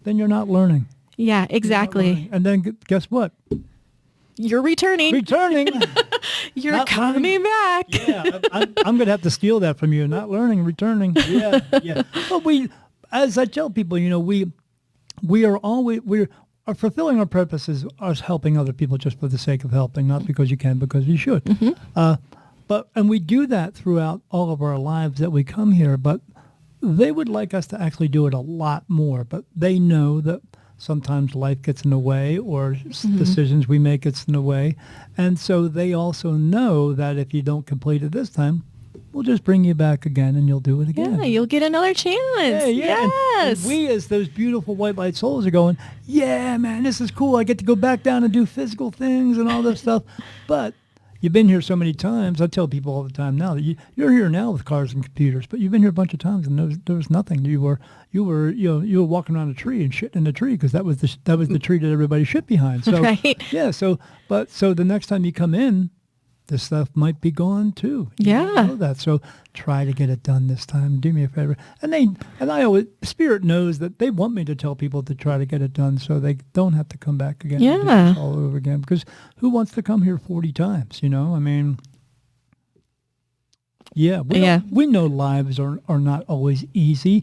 B: then you're not learning.
C: Yeah, exactly.
B: And then guess what?
C: You're returning. You're coming back.
B: Yeah, I'm going to have to steal that from you. Not learning, returning. Yeah. But as I tell people, we're fulfilling our purpose is us helping other people just for the sake of helping, not because you can, because you should. And we do that throughout all of our lives that we come here, but they would like us to actually do it a lot more. But they know that sometimes life gets in the way or decisions we make gets in the way. And so they also know that if you don't complete it this time, we'll just bring you back again and you'll do it again.
C: Yeah, you'll get another chance.
B: Yeah.
C: Yes.
B: And we as those beautiful white light souls are going, yeah, man, this is cool. I get to go back down and do physical things and all this stuff. But you've been here so many times. I tell people all the time now that you're here now with cars and computers, but you've been here a bunch of times and there was nothing. You were walking around a tree and shitting in the tree because that was the tree that everybody shit behind. So
C: right.
B: Yeah. So the next time you come in, this stuff might be gone too. You know that. So try to get it done this time. Do me a favor. And I always, Spirit knows that they want me to tell people to try to get it done so they don't have to come back again and do this all over again. Because who wants to come here 40 times, I mean, we know lives are not always easy.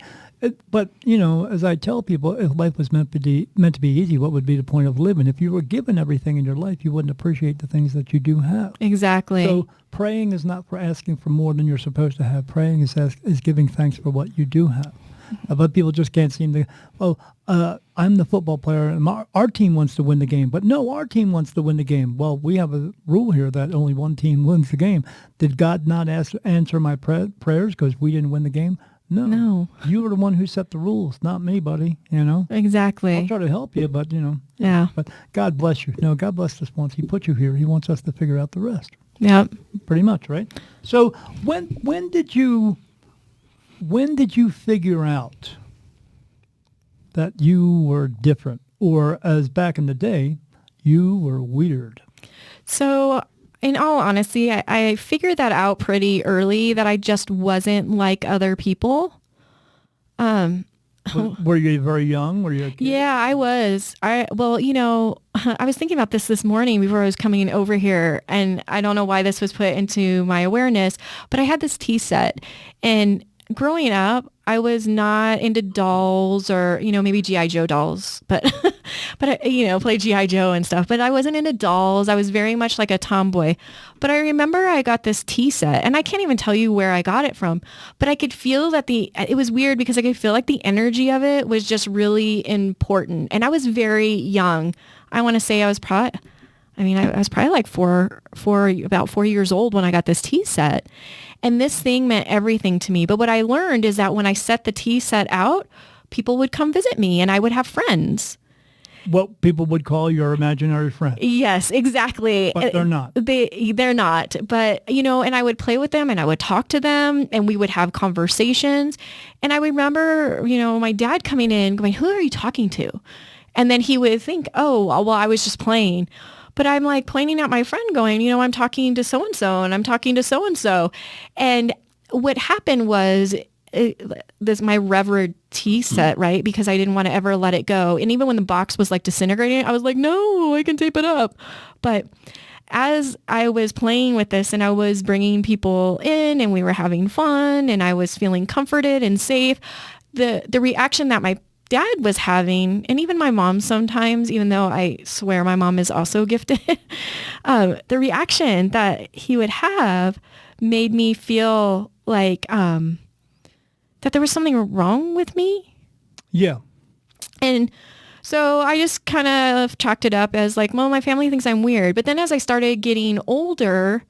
B: But, as I tell people, if life was meant to be easy, what would be the point of living? If you were given everything in your life, you wouldn't appreciate the things that you do have.
C: Exactly.
B: So praying is not for asking for more than you're supposed to have. Praying is giving thanks for what you do have. But people just can't seem to, I'm the football player, and our team wants to win the game. But no, our team wants to win the game. Well, we have a rule here that only one team wins the game. Did God not answer my prayers because we didn't win the game? No. You were the one who set the rules, not me, buddy,
C: Exactly.
B: I'll try to help you, but,
C: Yeah.
B: But God bless you. No, God bless us once. He put you here. He wants us to figure out the rest.
C: Yep.
B: Pretty much, right? So when did you figure out that you were different? Or as back in the day, you were weird?
C: So in all honesty, I figured that out pretty early that I just wasn't like other people.
B: Were you very young? Were you a kid?
C: Yeah, I was. I was thinking about this morning before I was coming over here, and I don't know why this was put into my awareness, but I had this tea set, and growing up, I was not into dolls or, maybe G.I. Joe dolls, but I, play G.I. Joe and stuff, but I wasn't into dolls. I was very much like a tomboy. But I remember I got this tea set, and I can't even tell you where I got it from, but I could feel that it was weird because I could feel like the energy of it was just really important. And I was very young. I want to say I was I mean, I was probably like about 4 years old when I got this tea set. And this thing meant everything to me. But what I learned is that when I set the tea set out, people would come visit me and I would have friends.
B: What people would call your imaginary friend.
C: Yes, exactly.
B: But they're not.
C: They're not. But, and I would play with them and I would talk to them and we would have conversations. And I remember, my dad coming in going, who are you talking to? And then he would think, oh, well, I was just playing. But I'm like pointing at my friend going, I'm talking to so-and-so and I'm talking to so-and-so. And what happened was my Revered tea set, right? Because I didn't want to ever let it go. And even when the box was like disintegrating, I was like, no, I can tape it up. But as I was playing with this and I was bringing people in and we were having fun and I was feeling comforted and safe, the reaction that my dad was having, and even my mom sometimes, even though I swear my mom is also gifted, the reaction that he would have made me feel like that there was something wrong with me.
B: Yeah.
C: And so I just kind of chalked it up as like, well, my family thinks I'm weird. But then as I started getting older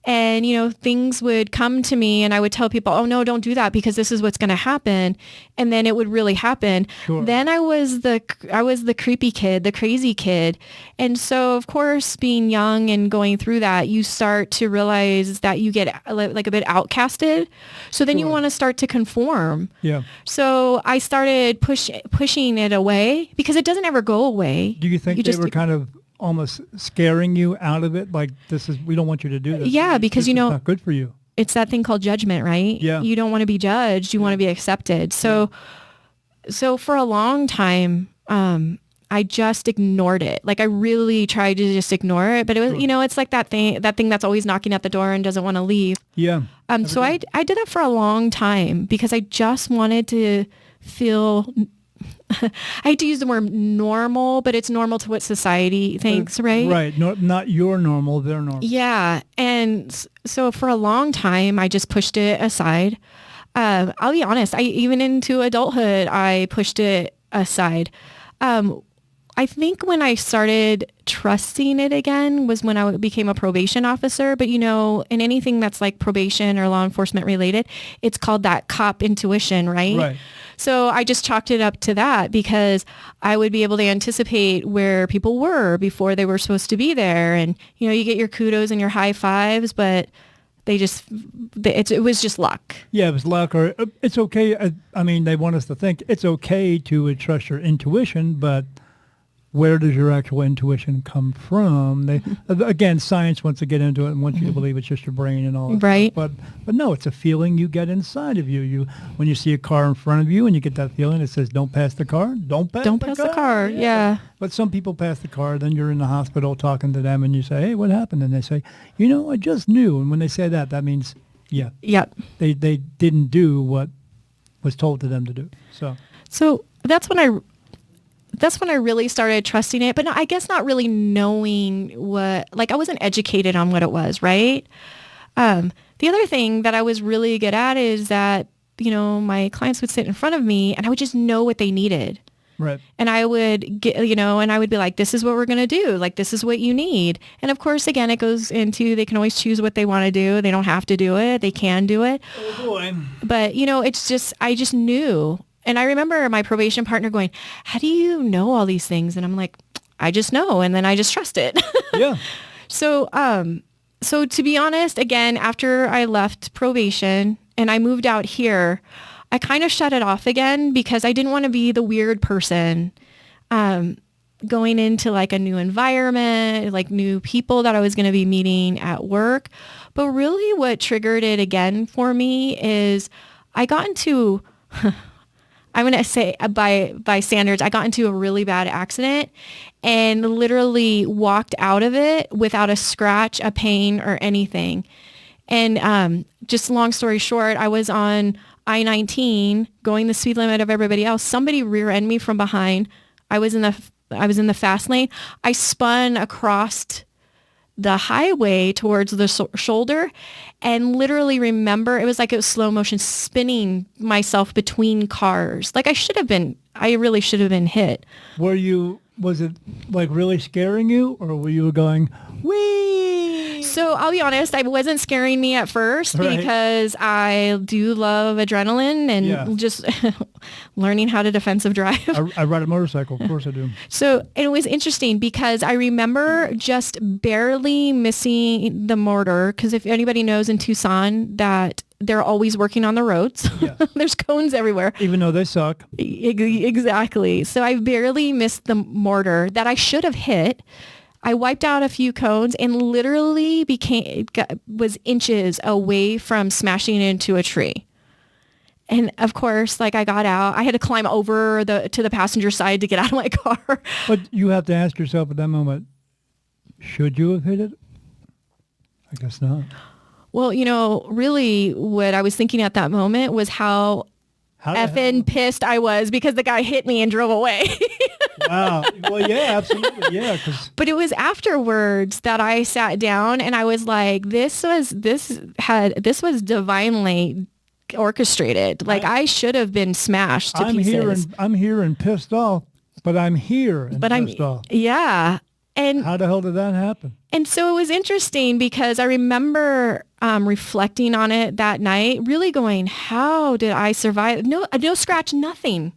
C: and, things would come to me and I would tell people, oh, no, don't do that because this is what's going to happen. And then it would really happen.
B: Sure.
C: Then I was the creepy kid, the crazy kid. And so, of course, being young and going through that, you start to realize that you get like a bit outcasted. So then you want to start to conform.
B: Yeah.
C: So I started pushing it away because it doesn't ever go away.
B: Do you think they were kind of almost scaring you out of it? Like, we don't want you to do this.
C: Yeah, because,
B: it's not good for you.
C: It's that thing called judgment, right?
B: Yeah.
C: You don't want to be judged. You want to be accepted. So for a long time, I just ignored it. Like I really tried to just ignore it, but it was, it's like that thing that's always knocking at the door and doesn't want to leave.
B: Yeah.
C: So I did that for a long time because I just wanted to feel, I hate to use the word normal, but it's normal to what society thinks, right?
B: Right. No, not your normal, their normal.
C: Yeah. And so for a long time, I just pushed it aside. I'll be honest, even into adulthood, I pushed it aside. I think when I started trusting it again was when I became a probation officer. But, in anything that's like probation or law enforcement related, it's called that cop intuition, right?
B: Right.
C: So I just chalked it up to that because I would be able to anticipate where people were before they were supposed to be there. And, you get your kudos and your high fives, but it was just luck.
B: Yeah, it was luck, or it's okay. I mean, they want us to think it's okay to trust your intuition, but where does your actual intuition come from? Again, science wants to get into it and wants you to believe it's just your brain and all that
C: right
B: stuff. But no, it's a feeling you get inside of you. When you see a car in front of you and you get that feeling, it says, don't pass the car, don't pass the car.
C: Yeah.
B: But some people pass the car, then you're in the hospital talking to them and you say, hey, what happened? And they say, I just knew. And when they say that means, yeah.
C: Yep.
B: They didn't do what was told to them to do.
C: So that's when I really started trusting it, but I guess not really knowing I wasn't educated on what it was, right? The other thing that I was really good at is that, my clients would sit in front of me and I would just know what they needed.
B: Right.
C: And I would get, and I would be like, this is what we're going to do. Like, this is what you need. And of course, again, it goes into, they can always choose what they want to do. They don't have to do it. They can do it.
B: Oh boy.
C: But, it's just, I just knew. And I remember my probation partner going, how do you know all these things? And I'm like, I just know. And then I just trust it.
B: Yeah.
C: So to be honest, again, after I left probation and I moved out here, I kind of shut it off again because I didn't want to be the weird person going into like a new environment, like new people that I was going to be meeting at work. But really what triggered it again for me is I got into... I'm going to say by standards, I got into a really bad accident and literally walked out of it without a scratch, a pain, or anything. And just long story short, I was on I-19 going the speed limit of everybody else. Somebody rear-ended me from behind. I was in the fast lane. I spun across the highway towards the shoulder and literally remember it was like it was slow motion spinning myself between cars. Like I really should have been hit.
B: Were you Was it like really scaring you, or were you going, wee?
C: So I'll be honest, it wasn't scaring me at first
B: Right.
C: because I do love adrenaline and just learning how to defensive drive.
B: I ride a motorcycle. Of course I do.
C: So it was interesting because I remember just barely missing the mortar, because if anybody knows in Tucson that they're always working on the roads.
B: Yes.
C: There's cones everywhere.
B: Even though they suck.
C: Exactly. So I barely missed the mortar that I should have hit. I wiped out a few cones and literally was inches away from smashing into a tree. And of course, like I got out, I had to climb over to the passenger side to get out of my car.
B: But you have to ask yourself at that moment, should you have hit it? I guess not.
C: Well, really what I was thinking at that moment was how effing pissed I was because the guy hit me and drove away.
B: Wow. Well, yeah, absolutely. Yeah.
C: But it was afterwards that I sat down and I was like, this was divinely orchestrated. Like I should have been smashed to pieces.
B: I'm here and pissed off, but I'm here and pissed off.
C: Yeah. And
B: how the hell did that happen?
C: And so it was interesting because I remember reflecting on it that night, really going, how did I survive? No scratch, nothing.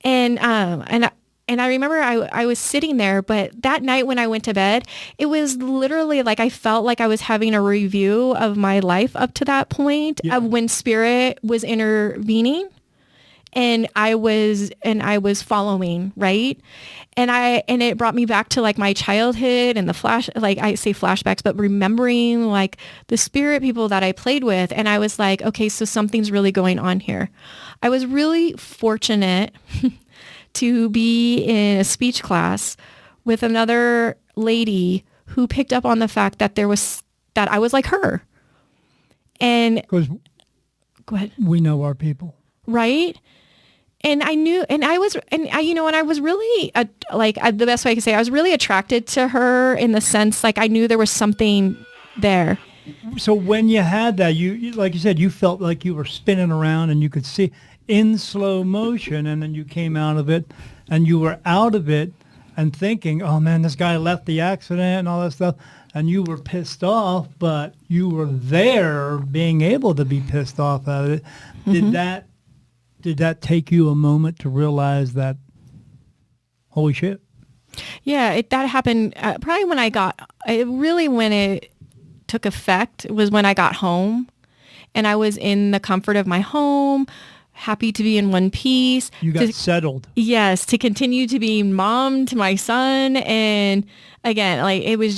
C: And I remember I was sitting there, but that night when I went to bed, it was literally like I felt like I was having a review of my life up to that point of when spirit was intervening. And I was following, right? And it brought me back to like my childhood and like I say flashbacks, but remembering like the spirit people that I played with. And I was like, okay, so something's really going on here. I was really fortunate to be in a speech class with another lady who picked up on the fact that that I was like her. And
B: because
C: go ahead.
B: We know our people.
C: Right? And I knew, and I was really, the best way I could say, I was really attracted to her in the sense, like, I knew there was something there.
B: So when you had that, you like you said, you felt like you were spinning around and you could see in slow motion, and then you came out of it and you were out of it and thinking, oh man, this guy left the accident and all that stuff. And you were pissed off, but you were there being able to be pissed off at it. Mm-hmm. Did that take you a moment to realize that, holy shit?
C: Yeah, that happened probably when when it took effect was when I got home and I was in the comfort of my home, happy to be in one piece.
B: You got settled.
C: Yes, to continue to be mom to my son. And again, like it was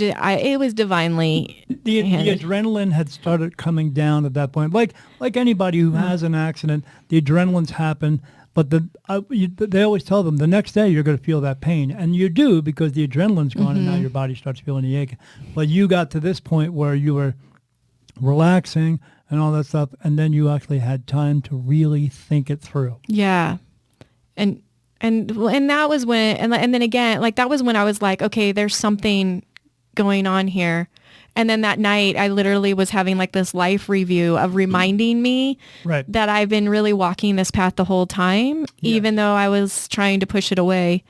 C: divinely
B: the adrenaline had started coming down at that point. Like anybody who has an accident, the adrenaline's happen, but they always tell them the next day you're going to feel that pain, and you do because the adrenaline's gone and now your body starts feeling the ache. But you got to this point where you were relaxing and all that stuff, and then you actually had time to really think it through.
C: Yeah, and that was when, and then again, like that was when I was like, okay, there's something going on here. And then that night, I literally was having like this life review of reminding me that I've been really walking this path the whole time, even though I was trying to push it away.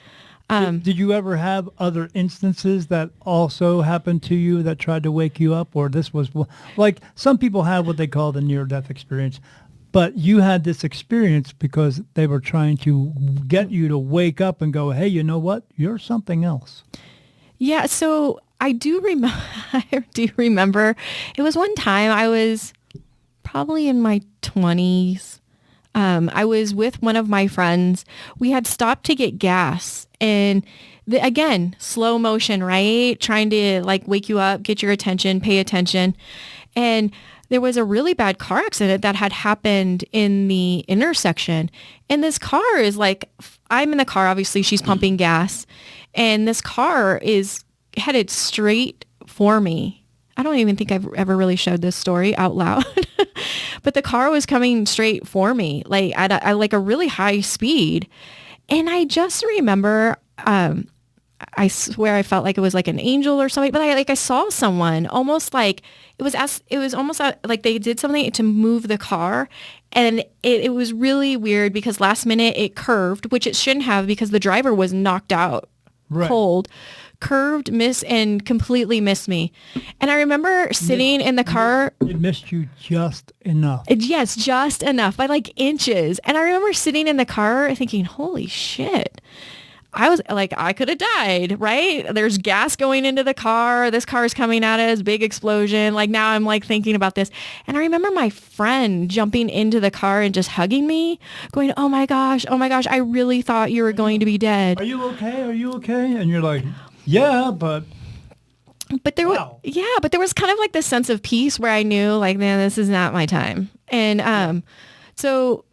B: Did you ever have other instances that also happened to you that tried to wake you up? Or this was like some people have what they call the near-death experience, but you had this experience because they were trying to get you to wake up and go, hey, you know what? You're something else. Yeah,
C: so I do remember it was one time I was probably in my 20s. I was with one of my friends. We had stopped to get gas and again, slow motion, right? Trying to like wake you up, get your attention, pay attention. And there was a really bad car accident that had happened in the intersection. And this car is like, I'm in the car, obviously she's pumping gas. And this car is headed straight for me. I don't even think I've ever really showed this story out loud, but the car was coming straight for me, like at a really high speed. And I just remember, I swear I felt like it was like an angel or something, but I saw someone almost like it was almost like they did something to move the car. And it was really weird because last minute it curved, which it shouldn't have because the driver was knocked out. cold, curved, and completely missed me. And I remember sitting in the car.
B: It missed you just enough.
C: Yes, just enough, by like inches. And I remember sitting in the car thinking, holy shit. I was like, I could have died, right? There's gas going into the car. This car is coming at us, big explosion. Like now I'm like thinking about this. And I remember my friend jumping into the car and just hugging me, going, oh my gosh, I really thought you were going to be dead.
B: Are you okay? Are you okay? And you're like, yeah, but
C: there
B: wow.
C: but there was kind of like this sense of peace where I knew like, man, this is not my time. And so,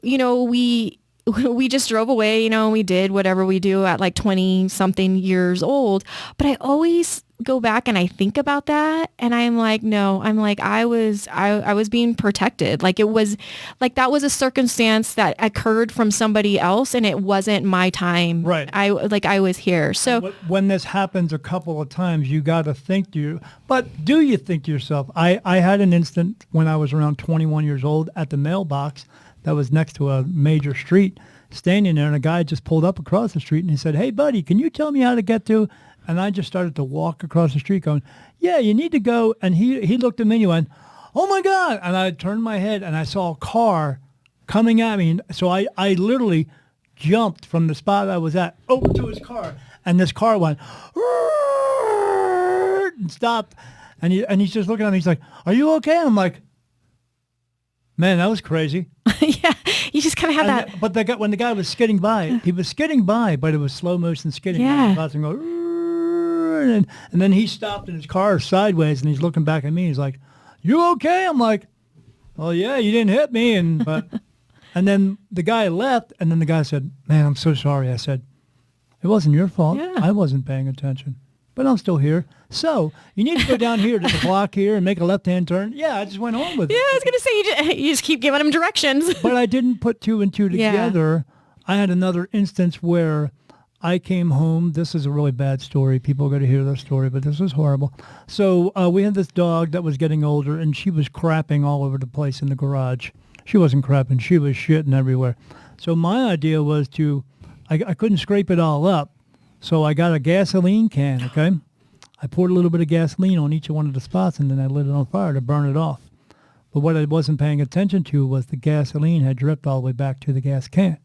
C: we just drove away, we did whatever we do at like 20 something years old. But I always go back and I think about that and I'm like, no, I was being protected. Like it was like, that was a circumstance that occurred from somebody else and it wasn't my time.
B: Right.
C: I was here. So
B: when this happens a couple of times, you got to think but do you think to yourself, I had an instant when I was around 21 years old at the mailbox that was next to a major street, standing there, and a guy just pulled up across the street, and he said, hey, buddy, can you tell me how to get to? And I just started to walk across the street going, yeah, you need to go. And he looked at me and he went, oh, my God. And I turned my head, and I saw a car coming at me. And so I literally jumped from the spot I was at over to his car, and this car went and stopped. And he's just looking at me. He's like, are you okay? And I'm like, man, that was crazy.
C: Yeah, you just kind of have that.
B: But when the guy was skidding by, he was skidding by, but it was slow motion skidding.
C: Yeah.
B: And then he stopped in his car sideways, and he's looking back at me. He's like, you okay? I'm like, well, yeah, you didn't hit me. And then the guy left, and then the guy said, man, I'm so sorry. I said, it wasn't your fault.
C: Yeah.
B: I wasn't paying attention. But I'm still here. So you need to go down here to the block here and make a left-hand turn. Yeah, I just went on with it.
C: Yeah, I was going to say, you just keep giving them directions.
B: But I didn't put two and two together. Yeah. I had another instance where I came home. This is a really bad story. People got to hear this story, but this was horrible. So we had this dog that was getting older, and she was crapping all over the place in the garage. She wasn't crapping. She was shitting everywhere. So my idea was I couldn't scrape it all up. So I got a gasoline can, okay? I poured a little bit of gasoline on each one of the spots, and then I lit it on fire to burn it off. But what I wasn't paying attention to was the gasoline had dripped all the way back to the gas can.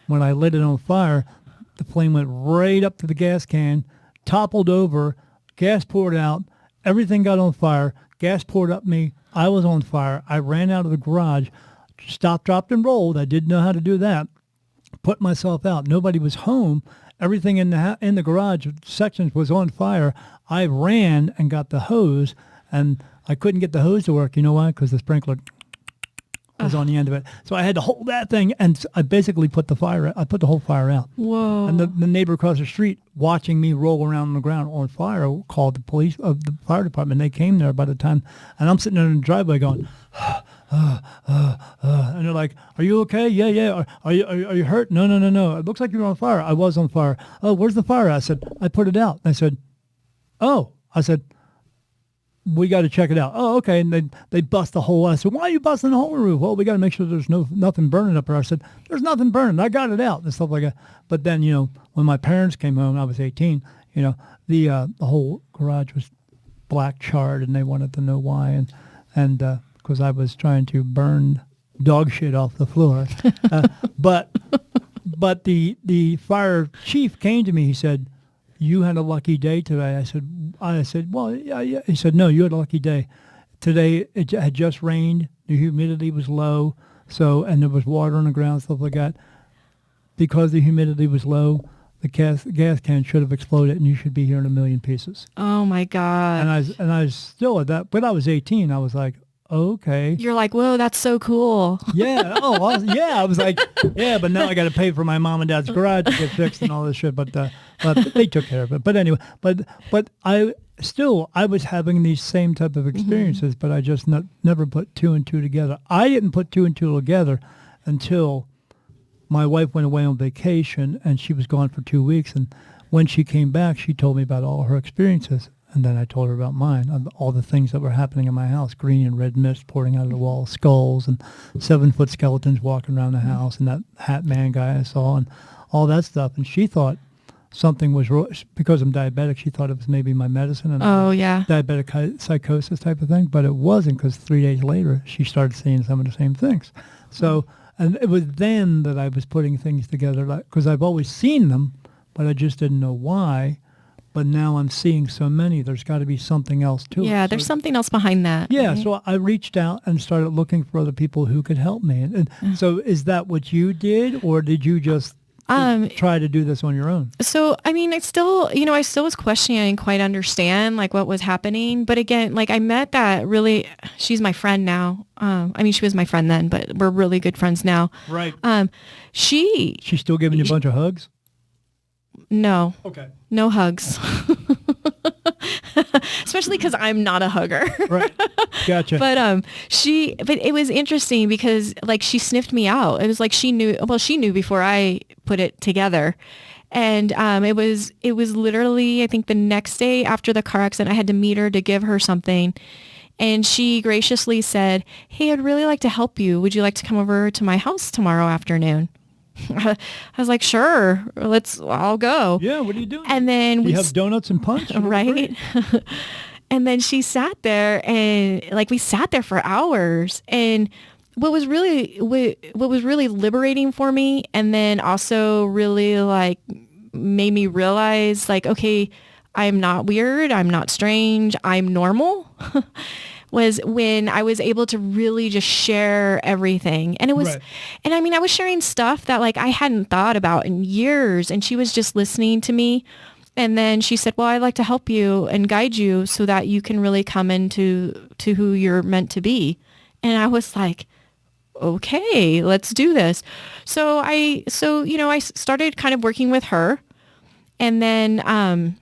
B: When I lit it on fire, the flame went right up to the gas can, toppled over, gas poured out, everything got on fire, gas poured up me, I was on fire. I ran out of the garage, stopped, dropped, and rolled. I didn't know how to do that. Put myself out. Nobody was home. Everything in the garage sections was on fire. I ran and got the hose, and I couldn't get the hose to work. You know why? Because the sprinkler was on the end of it. So I had to hold that thing, and I basically put the whole fire out.
C: Whoa.
B: And the neighbor across the street, watching me roll around on the ground on fire, called the police of the fire department. They came there by the time, and I'm sitting there in the driveway going, and they're like, "Are you okay? Yeah. Are you hurt? No. It looks like you're on fire." I was on fire. Oh, where's the fire? I said, I put it out. I said, oh, we got to check it out. Oh, okay. And they bust the hole. I said, why are you busting the hole in the roof? Well, we got to make sure there's nothing burning up there. I said, there's nothing burning. I got it out and stuff like that. But then, when my parents came home, I was 18, the whole garage was black charred, and they wanted to know why. And because I was trying to burn dog shit off the floor. But the fire chief came to me. He said, you had a lucky day today. I said, well, yeah. He said, no, you had a lucky day. Today it had just rained. The humidity was low, and there was water on the ground, stuff like that. Because the humidity was low, the gas can should have exploded, and you should be here in a million pieces.
C: Oh my God!
B: And I was still at that, but I was 18. I was like, okay.
C: You're like, whoa, that's so cool.
B: Yeah. Oh, I was like, yeah, but now I got to pay for my mom and dad's garage to get fixed and all this shit. But they took care of it. But anyway, but I was having these same type of experiences, but I just never put two and two together. I didn't put two and two together until my wife went away on vacation, and she was gone for 2 weeks. And when she came back, she told me about all her experiences. And then I told her about mine, all the things that were happening in my house, green and red mist pouring out of the wall, skulls and 7-foot skeletons walking around the house, and that hat man guy I saw, and all that stuff. And she thought something was wrong. Because I'm diabetic, she thought it was maybe my medicine and diabetic psychosis type of thing, but it wasn't, because 3 days later she started seeing some of the same things. So, and it was then that I was putting things together, because I've always seen them, but I just didn't know why. But now I'm seeing so many, there's got to be something else to it.
C: Yeah, there's something else behind that.
B: Yeah,
C: right?
B: so I reached out and started looking for other people who could help me. And so is that what you did, or did you just try to do this on your own?
C: So, I mean, I still was questioning. I didn't quite understand like what was happening. But again, like I met she's my friend now. I mean, she was my friend then, but we're really good friends now.
B: Right.
C: She's
B: still giving you a bunch of hugs?
C: No.
B: Okay.
C: No hugs. Especially because I'm not a hugger.
B: Right. Gotcha.
C: But it was interesting because like she sniffed me out. It was like she knew before I put it together. And it was literally, I think the next day after the car accident, I had to meet her to give her something. And she graciously said, "Hey, I'd really like to help you. Would you like to come over to my house tomorrow afternoon?" I was like, "Sure, I'll go."
B: Yeah, what are you doing?
C: And then
B: we have donuts and punch,
C: right? And then she sat there, and like we sat there for hours. And what was really liberating for me, and then also really like made me realize like, okay, I'm not weird, I'm not strange, I'm normal. Was when I was able to really just share everything. And it was, right. And I mean, I was sharing stuff that like I hadn't thought about in years, and she was just listening to me. And then she said, "Well, I'd like to help you and guide you so that you can really come into who you're meant to be." And I was like, okay, let's do this. So I started kind of working with her. And then,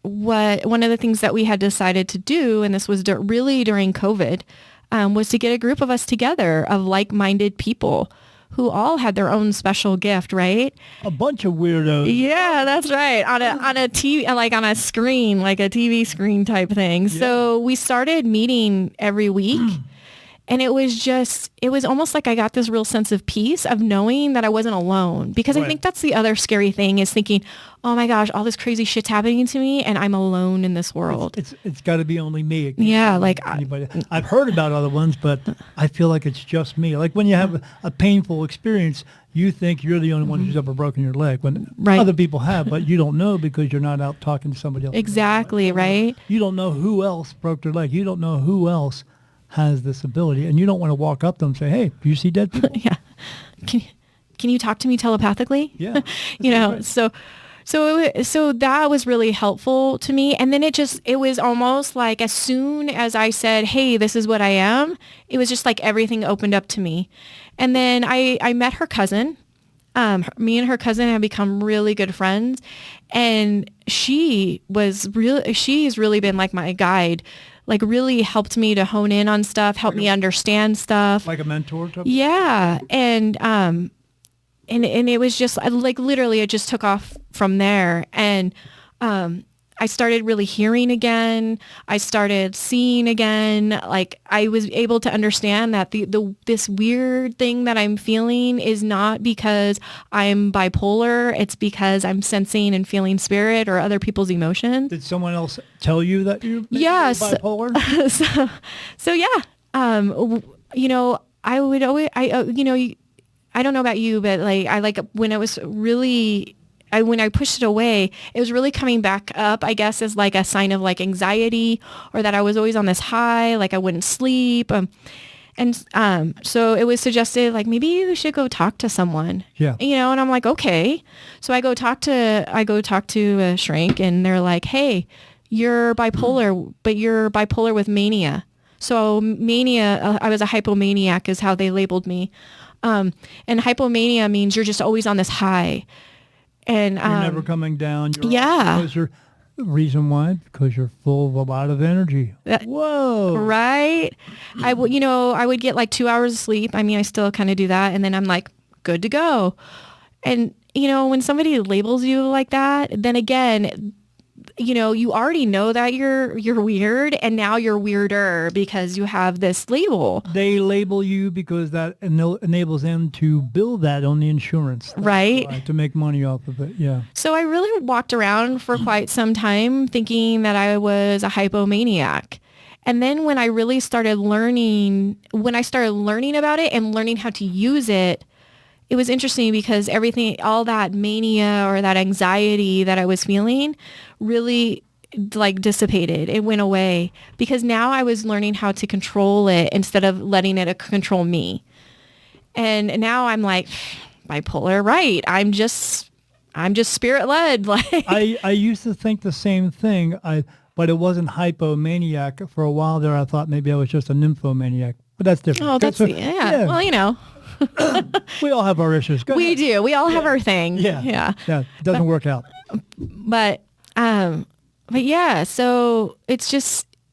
C: one of the things that we had decided to do, and this was really during COVID, was to get a group of us together of like-minded people who all had their own special gift, right?
B: A bunch of weirdos.
C: Yeah, that's right. On a TV, like on a screen, like a TV screen type thing. Yeah. So we started meeting every week. And it was almost like I got this real sense of peace of knowing that I wasn't alone. Because right. I think that's the other scary thing, is thinking, oh my gosh, all this crazy shit's happening to me and I'm alone in this world.
B: It's got to be only me.
C: Yeah, like
B: anybody. I've heard about other ones, but I feel like it's just me. Like when you have a painful experience, you think you're the only one who's ever broken your leg, when right. other people have, but you don't know because you're not out talking to somebody else.
C: Exactly, right?
B: You don't know who else broke their leg. You don't know who else has this ability, and you don't want to walk up to them and say, "Hey, do you see dead people?"
C: Yeah. Can you talk to me telepathically?
B: Yeah.
C: Right. So that was really helpful to me. And then it was almost like as soon as I said, "Hey, this is what I am," it was just like everything opened up to me. And then I met her cousin. Me and her cousin have become really good friends, and she's really been like my guide. Like really helped me to hone in on stuff, helped me understand stuff.
B: Like a mentor type?
C: Yeah. And it was just like literally it just took off from there. And I started really hearing again. I started seeing again. Like I was able to understand that this weird thing that I'm feeling is not because I'm bipolar. It's because I'm sensing and feeling spirit or other people's emotions.
B: Did someone else tell you that you're bipolar?
C: So yeah. I would always, I don't know about you, but like when it was really, when I pushed it away, it was really coming back up, I guess, as like a sign of like anxiety, or that I was always on this high, like I wouldn't sleep. So it was suggested like, maybe you should go talk to someone.
B: Yeah.
C: And I'm like, okay. So I go talk to a shrink, and they're like, "Hey, you're bipolar, but you're bipolar with mania." So mania, I was a hypomaniac is how they labeled me. And hypomania means you're just always on this high. And
B: you're never coming down.
C: Yeah.
B: Reason why? Because you're full of a lot of energy. Whoa.
C: Right? I would get like 2 hours of sleep. I mean, I still kind of do that. And then I'm like, good to go. And, when somebody labels you like that, then again, you already know that you're weird, and now you're weirder because you have this label.
B: They label you because that enables them to bill that on the insurance.
C: Right.
B: To make money off of it, yeah.
C: So I really walked around for quite some time thinking that I was a hypomaniac. And then when I really started learning about it and learning how to use it, it was interesting because all that mania or that anxiety that I was feeling really like dissipated. It went away because now I was learning how to control it instead of letting it control me. And now I'm like, bipolar, right? I'm just spirit led. Like
B: I used to think the same thing. But it wasn't hypomaniac. For a while there, I thought maybe I was just a nymphomaniac. But that's different.
C: Oh, that's yeah. Well,
B: we all have our issues. Go ahead.
C: Do. We all have our thing.
B: Yeah. It doesn't work out.
C: But yeah. So it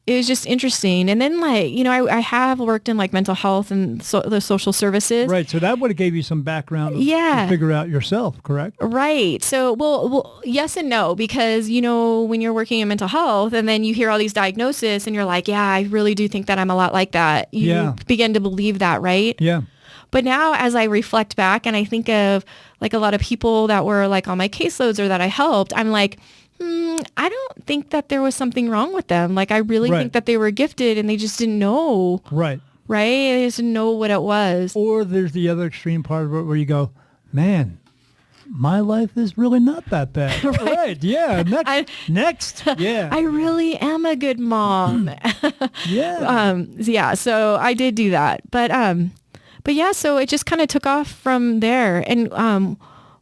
C: was just interesting. And then I have worked in like mental health and the social services.
B: Right. So that would have gave you some background to figure out yourself, correct?
C: Right. So, well, yes and no, because, when you're working in mental health and then you hear all these diagnoses and you're like, yeah, I really do think that I'm a lot like that. You begin to believe that, right?
B: Yeah.
C: But now as I reflect back and I think of like a lot of people that were like on my caseloads or that I helped, I'm like, I don't think that there was something wrong with them. Like, I really think that they were gifted and they just didn't know.
B: Right.
C: Right? They just didn't know what it was.
B: Or there's the other extreme part of it where you go, man, my life is really not that bad. Right. Yeah. Next. Yeah.
C: I really am a good mom.
B: Yeah.
C: So I did do that. But yeah, so it just kind of took off from there. And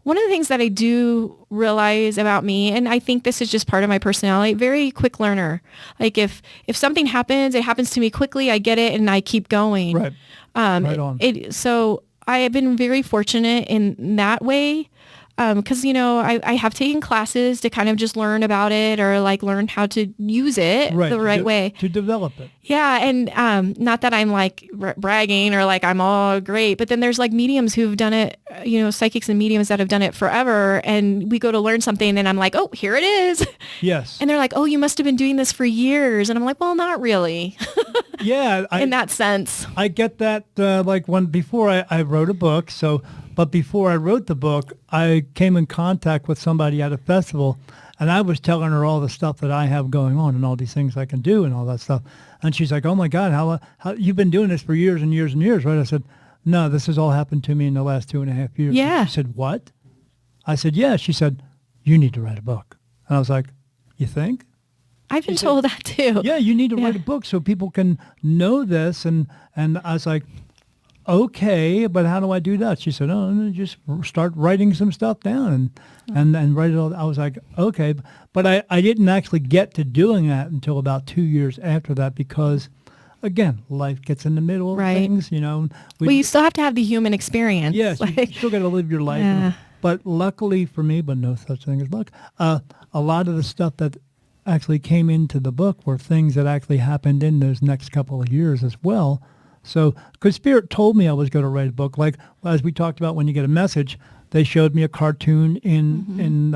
C: one of the things that I do realize about me, and I think this is just part of my personality, very quick learner. Like if something happens, it happens to me quickly, I get it and I keep going.
B: Right. Right on.
C: So I have been very fortunate in that way. Because, I have taken classes to kind of just learn about it or like learn how to use it the right way.
B: To develop it.
C: Yeah. And not that I'm like bragging or like I'm all great, but then there's like mediums who've done it, psychics and mediums that have done it forever. And we go to learn something and I'm like, oh, here it is.
B: Yes.
C: And they're like, oh, you must have been doing this for years. And I'm like, well, not really.
B: Yeah.
C: In that sense.
B: I get that before I wrote a book. But before I wrote the book, I came in contact with somebody at a festival, and I was telling her all the stuff that I have going on and all these things I can do and all that stuff. And she's like, oh, my God, how you've been doing this for years and years and years, right? I said, no, this has all happened to me in the last 2.5 years.
C: Yeah.
B: She said, what? I said, yeah. She said, you need to write a book. And I was like, you think?
C: I've been told that, too.
B: Yeah, you need to write a book so people can know this. And I was like, okay, but how do I do that? She said, oh, just start writing some stuff down and write it all. I was like, okay. But I didn't actually get to doing that until about 2 years after that because, again, life gets in the middle of things,
C: Well, you still have to have the human experience.
B: Yes, you still got to live your life.
C: Yeah.
B: But luckily for me, but no such thing as luck, a lot of the stuff that actually came into the book were things that actually happened in those next couple of years as well. So, because Spirit told me I was going to write a book, like as we talked about when you get a message, they showed me a cartoon in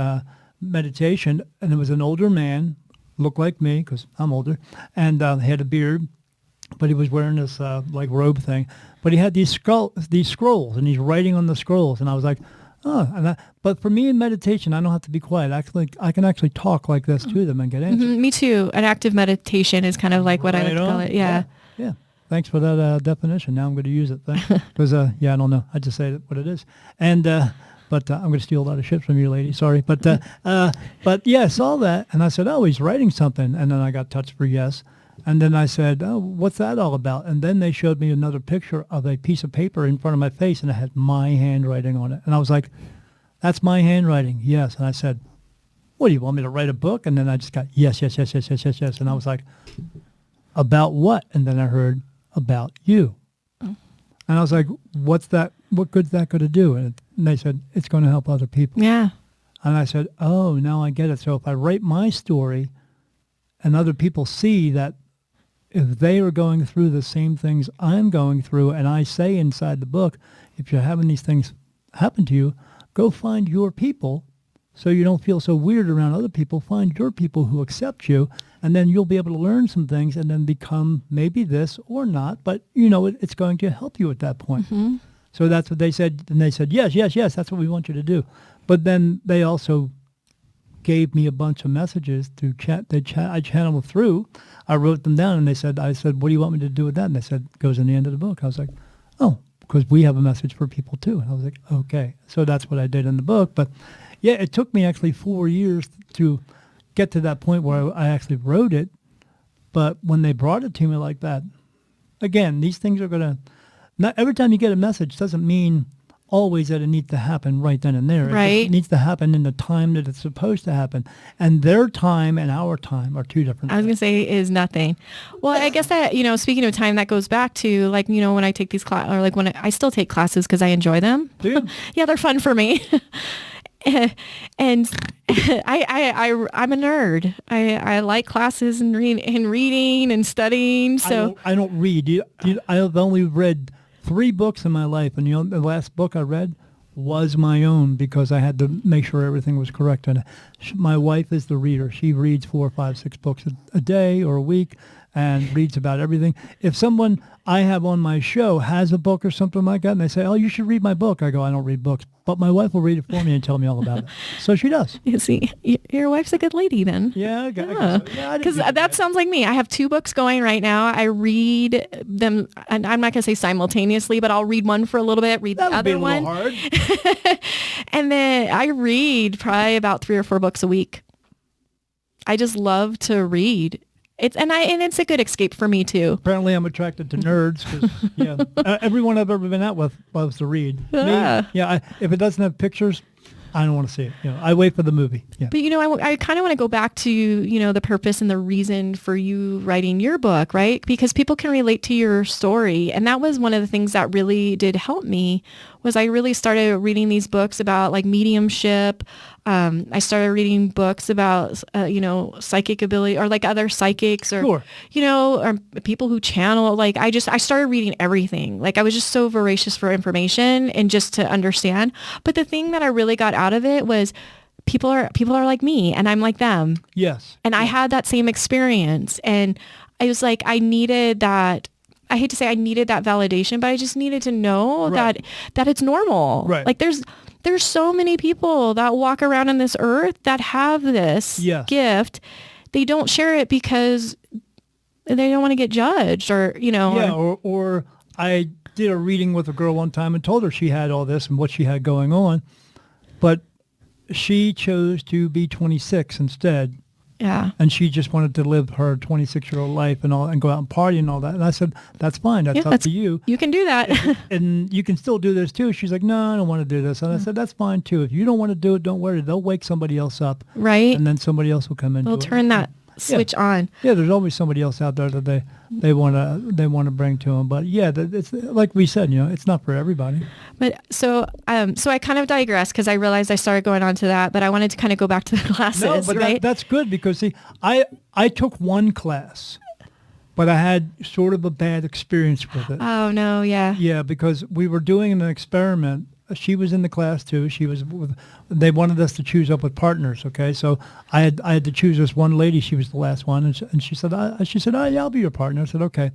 B: meditation, and it was an older man, looked like me because I'm older, and had a beard, but he was wearing this like robe thing. But he had these scrolls, and he's writing on the scrolls, and I was like, oh. But for me in meditation, I don't have to be quiet. Actually, I can actually talk like this to them and get answers.
C: Me too. An active meditation is kind of like what I like to call it. Yeah.
B: Thanks for that definition. Now I'm going to use it. Because, I don't know. I just say what it is. And, but I'm going to steal a lot of shit from you, lady. Sorry. But yeah, I saw that. And I said, oh, he's writing something. And then I got touched for yes. And then I said, oh, what's that all about? And then they showed me another picture of a piece of paper in front of my face, and it had my handwriting on it. And I was like, that's my handwriting. Yes. And I said, what, do you want me to write a book? And then I just got yes. And I was like, about what? And then I heard, about you. And I was like, what's that? What good's that going to do? And they said, it's going to help other people.
C: Yeah.
B: And I said, oh, now I get it. So if I write my story and other people see that if they are going through the same things I'm going through, and I say inside the book, if you're having these things happen to you, go find your people so you don't feel so weird around other people. Find your people who accept you, and then you'll be able to learn some things and then become maybe this or not, but it's going to help you at that point.
C: Mm-hmm.
B: So that's what they said. And they said, yes, that's what we want you to do. But then they also gave me a bunch of messages through chat. I channeled through. I wrote them down, and I said, what do you want me to do with that? And they said, it goes in the end of the book. I was like, oh, because we have a message for people too. And I was like, okay. So that's what I did in the book. But yeah, it took me actually 4 years to get to that point where I actually wrote it. But when they brought it to me like that, again, these things are going to, not every time you get a message doesn't mean always that it needs to happen right then and there.
C: Right.
B: It needs to happen in the time that it's supposed to happen. And their time and our time are two different
C: I was going
B: things.
C: to say is nothing. Well, I guess that, speaking of time, that goes back to like, when I take these classes, or like when I still take classes because I enjoy them.
B: Do you?
C: Yeah, they're fun for me. And I'm a nerd. I like classes and reading and studying. So
B: I don't read. I've only read 3 books in my life, and the last book I read was my own because I had to make sure everything was correct. And my wife is the reader. She reads 4, 5, 6 books a day or a week and reads about everything. If someone I have on my show has a book or something like that, and they say, oh, you should read my book, I go, I don't read books. But my wife will read it for me and tell me all about it. So she does.
C: you see, your wife's a good lady then.
B: Yeah, I guess so. Yeah,
C: Because that sounds like me. I have 2 books going right now. I read them, and I'm not going to say simultaneously, but I'll read one for a little bit, read
B: that
C: the
B: would be
C: other
B: a
C: one.
B: little hard.
C: And then I read probably about 3 or 4 books a week. I just love to read. It's a good escape for me too.
B: Apparently, I'm attracted to nerds because everyone I've ever been out with loves to read. If it doesn't have pictures, I don't want to see it. I wait for the movie. Yeah.
C: But I kind of want to go back to the purpose and the reason for you writing your book, right? Because people can relate to your story, and that was one of the things that really did help me. Was I really started reading these books about like mediumship. I started reading books about, psychic ability or like other psychics or,
B: Sure.
C: Or people who channel. Like I started reading everything. Like I was just so voracious for information and just to understand. But the thing that I really got out of it was people are like me and I'm like them.
B: Yes.
C: And I had that same experience. And I was like, I needed that. I hate to say I needed that validation, but I just needed to know
B: Right.
C: that it's normal.
B: Right.
C: Like there's so many people that walk around on this earth that have this gift. They don't share it because they don't want to get judged or.
B: Yeah, or I did a reading with a girl one time and told her she had all this and what she had going on, but she chose to be 26 instead.
C: Yeah.
B: And she just wanted to live her 26-year-old life and go out and party and all that. And I said, that's fine. That's up to you.
C: You can do that.
B: And you can still do this too. She's like, no, I don't want to do this. And I said, that's fine too. If you don't want to do it, don't worry. They'll wake somebody else up.
C: Right.
B: And then somebody else will come in.
C: They'll turn that switch on.
B: Yeah, there's always somebody else out there that they want to bring to them. But yeah, it's like we said, it's not for everybody.
C: But so I kind of digressed because I realized I started going on to that, but I wanted to kind of go back to the classes.
B: No, but
C: right?
B: that's good because see, I took one class, but I had sort of a bad experience with it.
C: Oh no, yeah.
B: Yeah, because we were doing an experiment. She was in the class too. They wanted us to choose up with partners. Okay, so I had to choose this one lady. She was the last one, and she said, oh, yeah, I'll be your partner. I said, okay.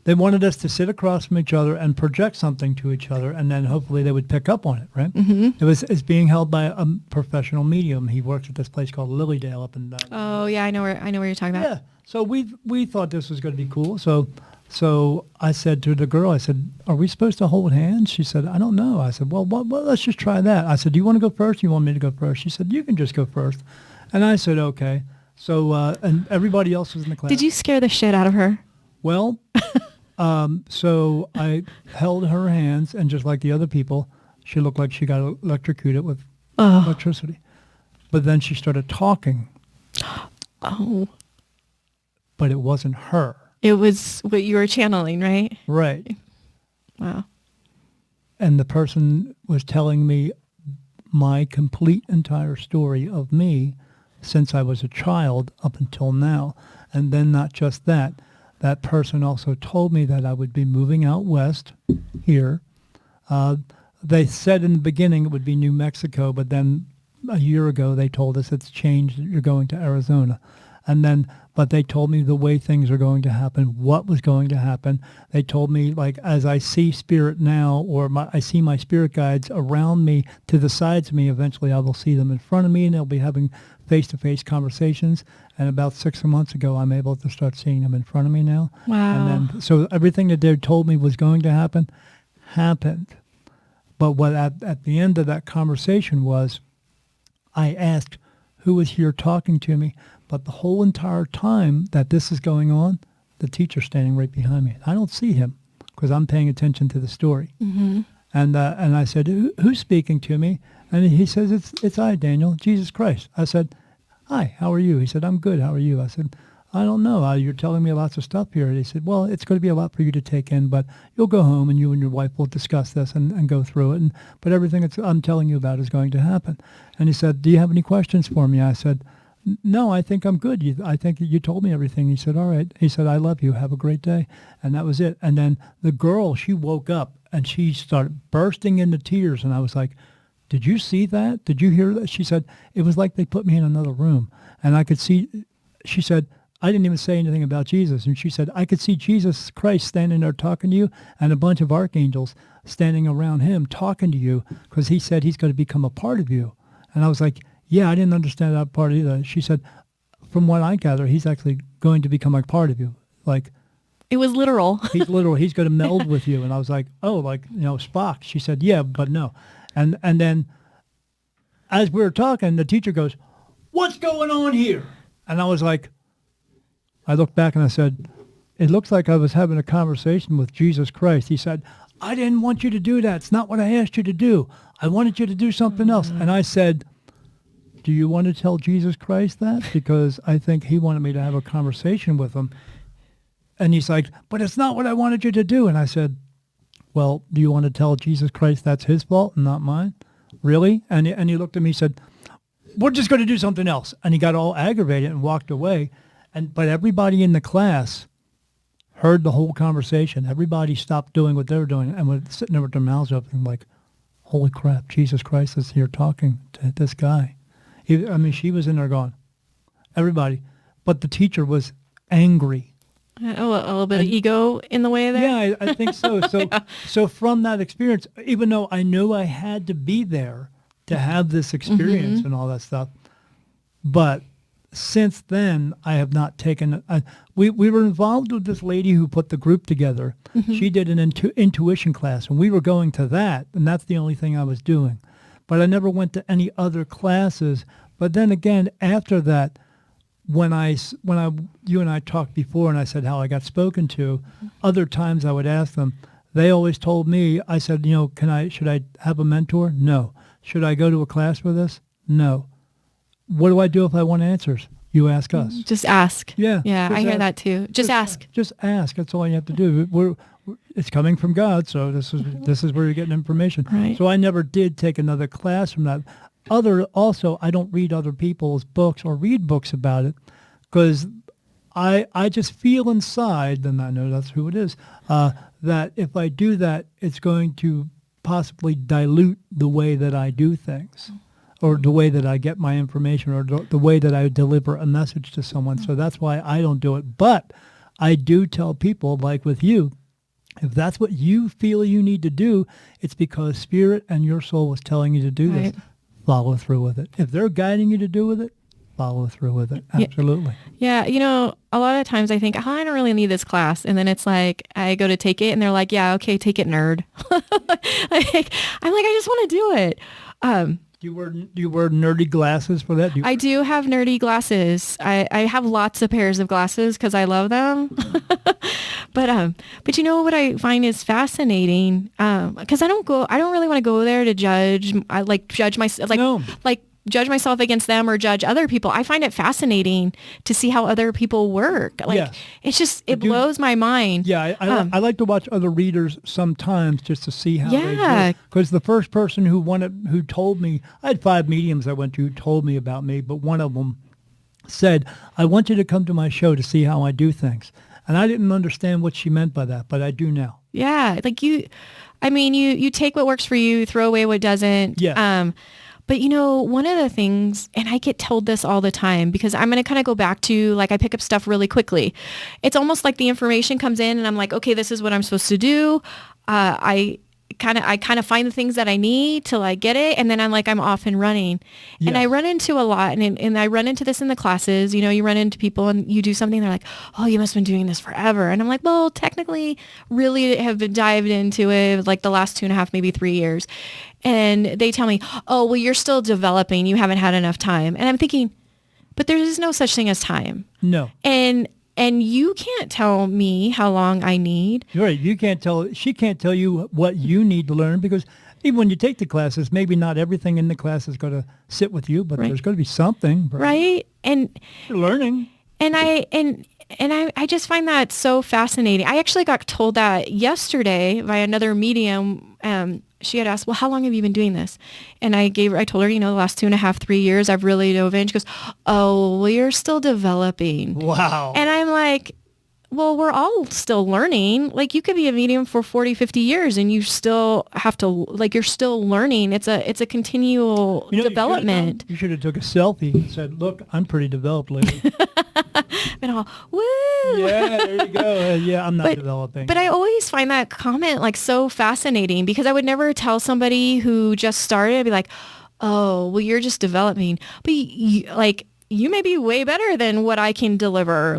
B: They wanted us to sit across from each other and project something to each other, and then hopefully they would pick up on it, right? Mm-hmm. It's being held by a professional medium. He works at this place called Lilydale up in.
C: Oh yeah, I know where you're talking about.
B: Yeah, so we thought this was going to be cool. So I said to the girl, I said, are we supposed to hold hands? She said, I don't know. I said, well, let's just try that. I said, do you want to go first? Or you want me to go first? She said, you can just go first. And I said, okay. So and everybody else was in the class.
C: Did you scare the shit out of her?
B: Well. So I held her hands, and just like the other people, she looked like she got electrocuted with electricity. But then she started talking.
C: Oh.
B: But it wasn't her.
C: It was what you were channeling, right?
B: Right.
C: Wow.
B: And the person was telling me my complete entire story of me since I was a child up until now. And then not just that. That person also told me that I would be moving out west here. They said in the beginning it would be New Mexico, but then a year ago, they told us it's changed. You're going to Arizona. And then, but they told me the way things are going to happen, what was going to happen. They told me, like, as I see spirit now, or I see my spirit guides around me, to the sides of me, eventually I will see them in front of me, and they'll be having face-to-face conversations. And about 6 months ago, I'm able to start seeing them in front of me now.
C: Wow.
B: And then, so everything that they told me was going to happen, happened. But what at the end of that conversation was, I asked who was here talking to me, but the whole entire time that this is going on, the teacher's standing right behind me. I don't see him because I'm paying attention to the story.
C: Mm-hmm.
B: And I said, who's speaking to me? And he says, it's I, Daniel, Jesus Christ. I said, hi, how are you? He said, I'm good. How are you? I said, I don't know. You're telling me lots of stuff here. And he said, well, it's going to be a lot for you to take in, but you'll go home and you and your wife will discuss this and go through it. But everything I'm telling you about is going to happen. And he said, do you have any questions for me? I said, no, I think I'm good. I think you told me everything. He said, all right. He said, I love you. Have a great day. And that was it. And then the girl, she woke up and she started bursting into tears. And I was like, did you see that? Did you hear that? She said, it was like they put me in another room. And I could see, she said, I didn't even say anything about Jesus. And she said, I could see Jesus Christ standing there talking to you and a bunch of archangels standing around him talking to you because he said he's going to become a part of you. And I was like, yeah, I didn't understand that part either. She said, from what I gather, he's actually going to become a part of you. Like,
C: it was literal.
B: He's literal. He's going to meld with you. And I was like, oh, like, Spock. She said, yeah, but no. And then as we were talking, the teacher goes, what's going on here? And I was like, I looked back and I said, it looks like I was having a conversation with Jesus Christ. He said, I didn't want you to do that. It's not what I asked you to do. I wanted you to do something else. And I said, do you want to tell Jesus Christ that? Because I think he wanted me to have a conversation with him. And he's like, but it's not what I wanted you to do. And I said, well, do you want to tell Jesus Christ that's his fault and not mine? Really? And he looked at me and said, we're just going to do something else. And he got all aggravated and walked away. But everybody in the class heard the whole conversation. Everybody stopped doing what they were doing and was sitting there with their mouths open like, holy crap, Jesus Christ is here talking to this guy. She was in there going, everybody. But the teacher was angry.
C: A little bit of ego in the way there?
B: Yeah, I think so. So from that experience, even though I knew I had to be there to have this experience and all that stuff, but since then, I have not taken... we were involved with this lady who put the group together. Mm-hmm. She did an intuition class, and we were going to that, and that's the only thing I was doing. But I never went to any other classes. But then again, after that, when you and I talked before, and I said how I got spoken to, other times I would ask them. They always told me, I said, should I have a mentor? No. Should I go to a class for this? No. What do I do if I want answers? You ask us.
C: Just ask.
B: Yeah.
C: Yeah, I hear
B: ask.
C: that too. Just ask.
B: Just ask. That's all you have to do. It's coming from God, so this is where you're getting information.
C: Right.
B: So I never did take another class from that. Also, I don't read other people's books or read books about it because I just feel inside, and I know that's who it is, that if I do that, it's going to possibly dilute the way that I do things, or the way that I get my information, or the way that I deliver a message to someone. So that's why I don't do it. But I do tell people, like with you, if that's what you feel you need to do, it's because Spirit and your soul was telling you to do this. Follow through with it. If they're guiding you to do with it, follow through with it. Absolutely.
C: Yeah. A lot of times I think, I don't really need this class. And then it's like, I go to take it and they're like, yeah, okay, take it, nerd. I'm like, I just want to do it.
B: Do you wear nerdy glasses for that?
C: I do have nerdy glasses. I have lots of pairs of glasses because I love them. But you know what I find is fascinating? Because I don't really want to go there to judge. Judge myself, judge myself against them or judge other people. I find it fascinating to see how other people work. It's just, it blows my mind.
B: Yeah, I like to watch other readers sometimes just to see how they do. Because the first person who told me, I had 5 mediums I went to who told me about me, but one of them said, I want you to come to my show to see how I do things. And I didn't understand what she meant by that, but I do now. Yeah.
C: You take what works for you, throw away what doesn't.
B: Yeah.
C: But one of the things, and I get told this all the time because I'm going to kind of go back to like I pick up stuff really quickly. It's almost like the information comes in and I'm like, okay, this is what I'm supposed to do. I kind of find the things that I need till I get it. And then I'm off and running. Yes. And I run into a lot. And I run into this in the classes. You run into people and you do something. They're like, oh, you must have been doing this forever. And I'm like, well, technically really have been dived into it like the last 2.5, maybe 3 years. And they tell me, oh, well, you're still developing. You haven't had enough time. And I'm thinking, but there is no such thing as time.
B: No.
C: And you can't tell me how long I need.
B: Right. She can't tell you what you need to learn, because even when you take the classes, maybe not everything in the class is going to sit with you, but there's going to be something.
C: Right. And
B: you're learning.
C: And I just find that so fascinating. I actually got told that yesterday by another medium. She had asked, well, how long have you been doing this? And I told her, the last 2.5, 3 years, I've really dove in. She goes, oh, well, you're still developing.
B: Wow.
C: And I'm like, well, we're all still learning. Like you could be a medium for 40, 50 years and you still have to, you're still learning. It's a continual development.
B: You should have took a selfie and said, look, I'm pretty developed lately.
C: And all, woo.
B: Yeah, there you go. Yeah, I'm not developing.
C: But I always find that comment so fascinating, because I would never tell somebody who just started, I'd be like, oh, well, you're just developing. But you may be way better than what I can deliver.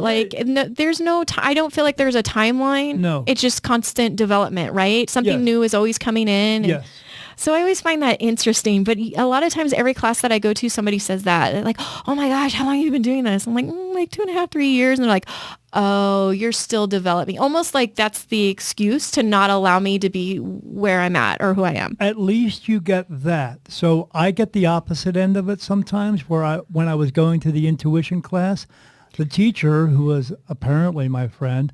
C: There's no, I don't feel like there's a timeline.
B: No.
C: It's just constant development, right? Something new is always coming in.
B: Yes.
C: So I always find that interesting. But a lot of times, every class that I go to, somebody says that. They're like, oh my gosh, how long have you been doing this? I'm like, 2.5, 3 years. And they're like, oh, you're still developing. Almost like that's the excuse to not allow me to be where I'm at or who I am.
B: At least you get that. So I get the opposite end of it sometimes, where when I was going to the intuition class, the teacher, who was apparently my friend,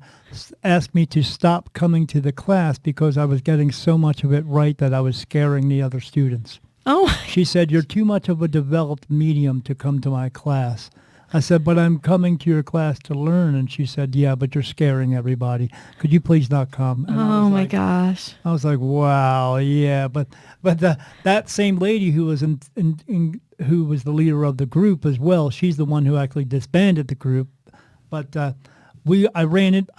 B: asked me to stop coming to the class because I was getting so much of it right that I was scaring the other students.
C: Oh.
B: She said, you're too much of a developed medium to come to my class. I said, but I'm coming to your class to learn. And she said, yeah, but you're scaring everybody. Could you please not come? And
C: oh, my gosh.
B: I was like, wow, yeah. But that same lady who was who was the leader of the group as well, she's the one who actually disbanded the group. But I ran it.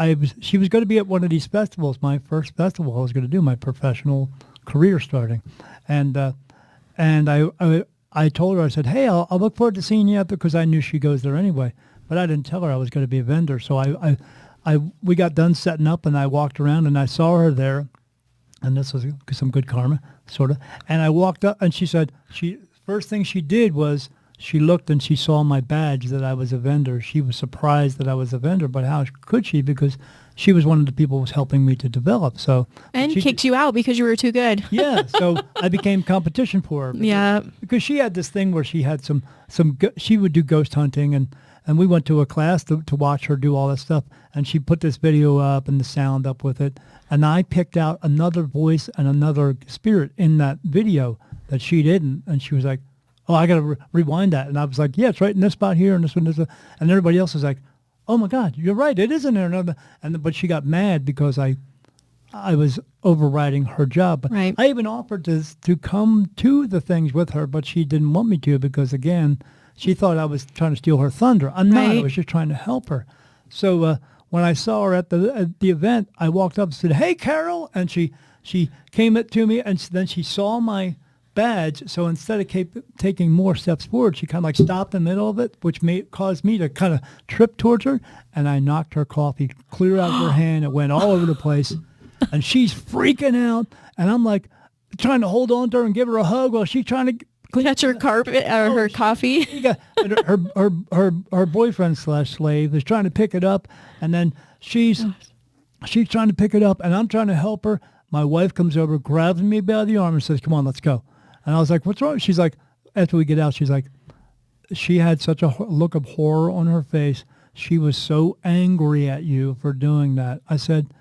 B: She was going to be at one of these festivals, my first festival I was going to do, my professional career starting. And I told her, I said, hey, I'll look forward to seeing you out there, because I knew she goes there anyway. But I didn't tell her I was going to be a vendor. So we got done setting up, and I walked around, and I saw her there. And this was some good karma, sort of. And I walked up, and she said, first thing she did was she looked and she saw my badge that I was a vendor. She was surprised that I was a vendor, but how could she? Because she was one of the people who was helping me to develop.
C: And kicked you out because you were too good.
B: Yeah, so I became competition for her. Because she had this thing where she had she would do ghost hunting, and we went to a class to watch her do all that stuff, and she put this video up and the sound up with it, and I picked out another voice and another spirit in that video that she didn't, and she was like, oh, I got to rewind that. And I was like, yeah, it's right in this spot here and this one. And everybody else was like, oh, my God, you're right. It is in there. But she got mad because I was overriding her job. But
C: right.
B: I even offered to come to the things with her, but she didn't want me to because, again, she thought I was trying to steal her thunder. I'm not. I was just trying to help her. So when I saw her at the event, I walked up and said, hey, Carol. And she came up to me, and then she saw my badge. So instead of taking more steps forward, she kind of stopped in the middle of it, which caused me to kind of trip towards her, and I knocked her coffee clear out of her hand. It went all over the place, and she's freaking out, and I'm trying to hold on to her and give her a hug while she's trying to clean
C: catch her carpet or her coffee.
B: Her boyfriend / slave is trying to pick it up, and then she's trying to pick it up, and I'm trying to help her. My wife comes over, grabs me by the arm, and says, come on, let's go. And I was like, what's wrong? She's like, after we get out, she's like, she had such a look of horror on her face. She was so angry at you for doing that. I said,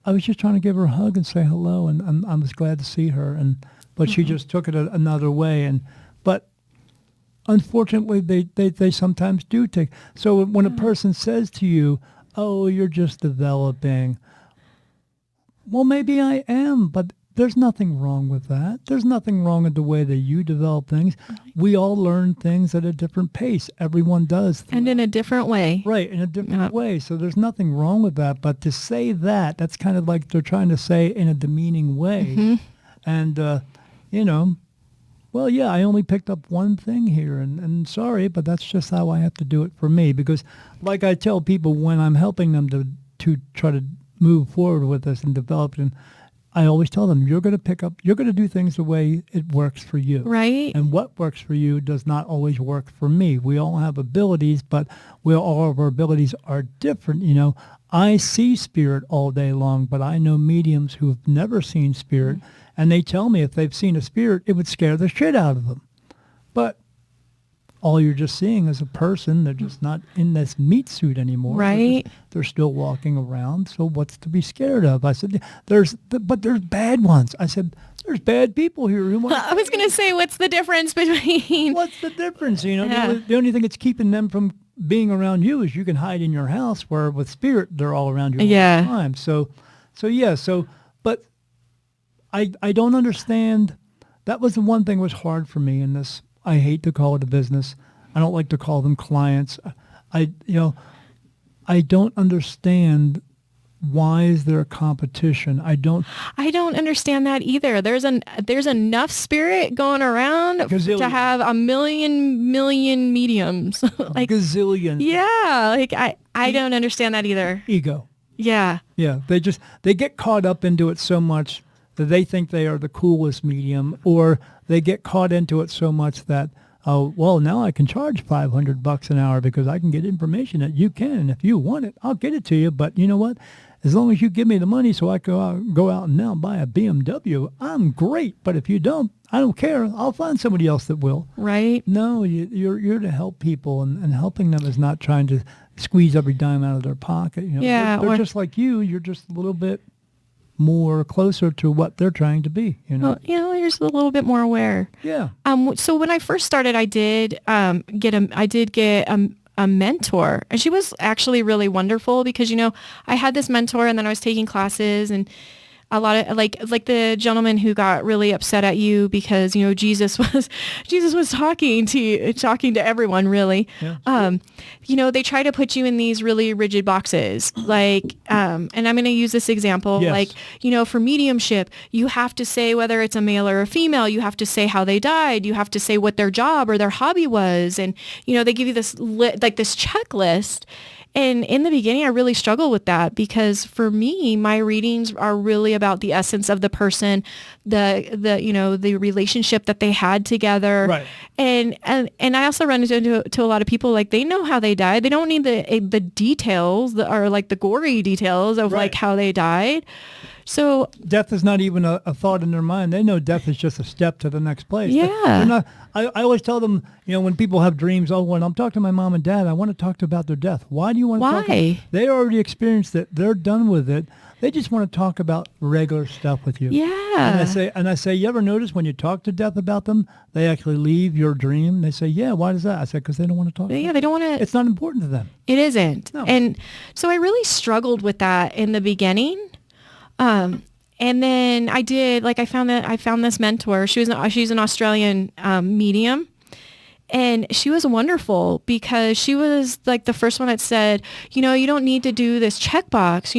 B: I was just trying to give her a hug and say hello, and I was glad to see her. But she just took it another way. But unfortunately, they sometimes do take. So when a person says to you, oh, you're just developing, well, maybe I am, but there's nothing wrong with that. There's nothing wrong with the way that you develop things. We all learn things at a different pace. Everyone does.
C: And in a different way.
B: Right, in a different way. So there's nothing wrong with that. But to say that's kind of like they're trying to say in a demeaning way. And, well, yeah, I only picked up one thing here. And sorry, but that's just how I have to do it for me. Because like I tell people when I'm helping them to try to move forward with this and develop it, and I always tell them, you're going to do things the way it works for you.
C: Right.
B: And what works for you does not always work for me. We all have abilities, but all of our abilities are different. I see spirit all day long, but I know mediums who have never seen spirit, and they tell me if they've seen a spirit, it would scare the shit out of them. But all you're just seeing is a person. They're just not in this meat suit anymore.
C: Right.
B: They're still walking around. So what's to be scared of? I said, there's bad ones. I said, there's bad people here.
C: I was going to say, what's the difference between...
B: What's the difference? The only thing that's keeping them from being around you is you can hide in your house, where with spirit, they're all around you all the time. But I don't understand. That was the one thing that was hard for me in this. I hate to call it a business. I don't like to call them clients. I don't understand, why is there a competition? I don't
C: understand that either. There's enough spirit going around to have a million mediums.
B: Like gazillion.
C: Yeah. Like I don't understand that either.
B: Ego.
C: Yeah.
B: Yeah. They get caught up into it so much that they think they are the coolest medium, or they get caught into it so much that, now I can charge $500 an hour because I can get information that you can. And if you want it, I'll get it to you. But you know what? As long as you give me the money so I can go out and now buy a BMW, I'm great. But if you don't, I don't care. I'll find somebody else that will.
C: Right.
B: No, you're to help people, and helping them is not trying to squeeze every dime out of their pocket.
C: Yeah,
B: they're just like you. You're just a little bit more closer to what they're trying to be,
C: Well, you're just a little bit more aware.
B: Yeah.
C: So when I first started, I did get a mentor, and she was actually really wonderful because, I had this mentor, and then I was taking classes, and a lot of like the gentleman who got really upset at you because, Jesus was talking to everyone really.
B: Yeah.
C: They try to put you in these really rigid boxes, like, and I'm going to use this example,
B: yes.
C: Like, for mediumship, you have to say whether it's a male or a female, you have to say how they died, you have to say what their job or their hobby was. And, they give you this this checklist. And in the beginning, I really struggled with that because for me, my readings are really about the essence of the person, the relationship that they had together.
B: Right.
C: And I also run into a lot of people, like, they know how they died. They don't need the details that are like the gory details of like how they died. So
B: death is not even a thought in their mind. They know death is just a step to the next place.
C: Yeah.
B: They're not, I always tell them, when people have dreams, when I'm talking to my mom and dad, I want to talk about their death. Why do you want to talk about it? They already experienced it. They're done with it. They just want to talk about regular stuff with you.
C: Yeah.
B: And I say, you ever notice when you talk to death about them, they actually leave your dream? They say, yeah, why does that? I said, because they don't want to talk about it.
C: Yeah, they don't want to.
B: It's not important to them.
C: It isn't.
B: No.
C: And so I really struggled with that in the beginning. And then I found this mentor. She's an Australian need and she was wonderful because she was like the first one that said, you don't need to do this checkbox.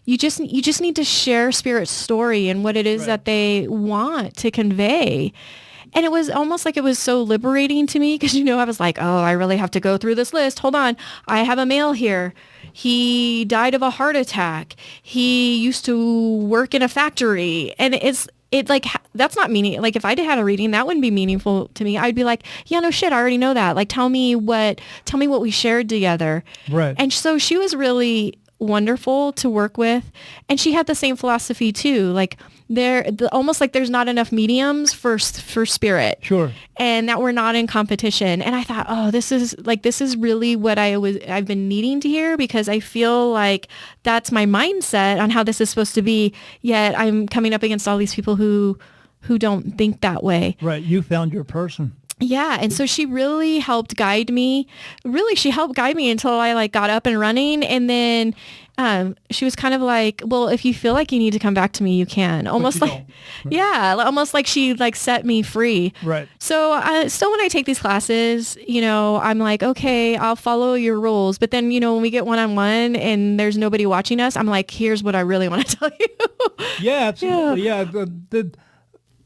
C: You just need to share Spirit's story and what it is that they want to convey. And it was almost like it was so liberating to me because, I was like, oh, I really have to go through this list. Hold on. I have a male here. He died of a heart attack. He used to work in a factory. And that's not meaning. Like if I had a reading, that wouldn't be meaningful to me. I'd be like, yeah, no shit. I already know that. Like, tell me what we shared together.
B: Right.
C: And so she was really wonderful to work with. And she had the same philosophy too. Like almost like there's not enough mediums for spirit.
B: Sure.
C: And that we're not in competition. And I thought, oh, this is really what I've been needing to hear because I feel like that's my mindset on how this is supposed to be. Yet I'm coming up against all these people who don't think that way.
B: Right. You found your person.
C: Yeah. And so she really helped guide me. Really, she helped guide me until I like got up and running. And then she was kind of like, well, if you feel like you need to come back to me, you can. Almost like, yeah, almost like she like set me free.
B: Right.
C: So still when I take these classes, I'm like, okay, I'll follow your rules. But then, when we get one-on-one and there's nobody watching us, I'm like, here's what I really want to tell you.
B: Yeah, absolutely. Yeah.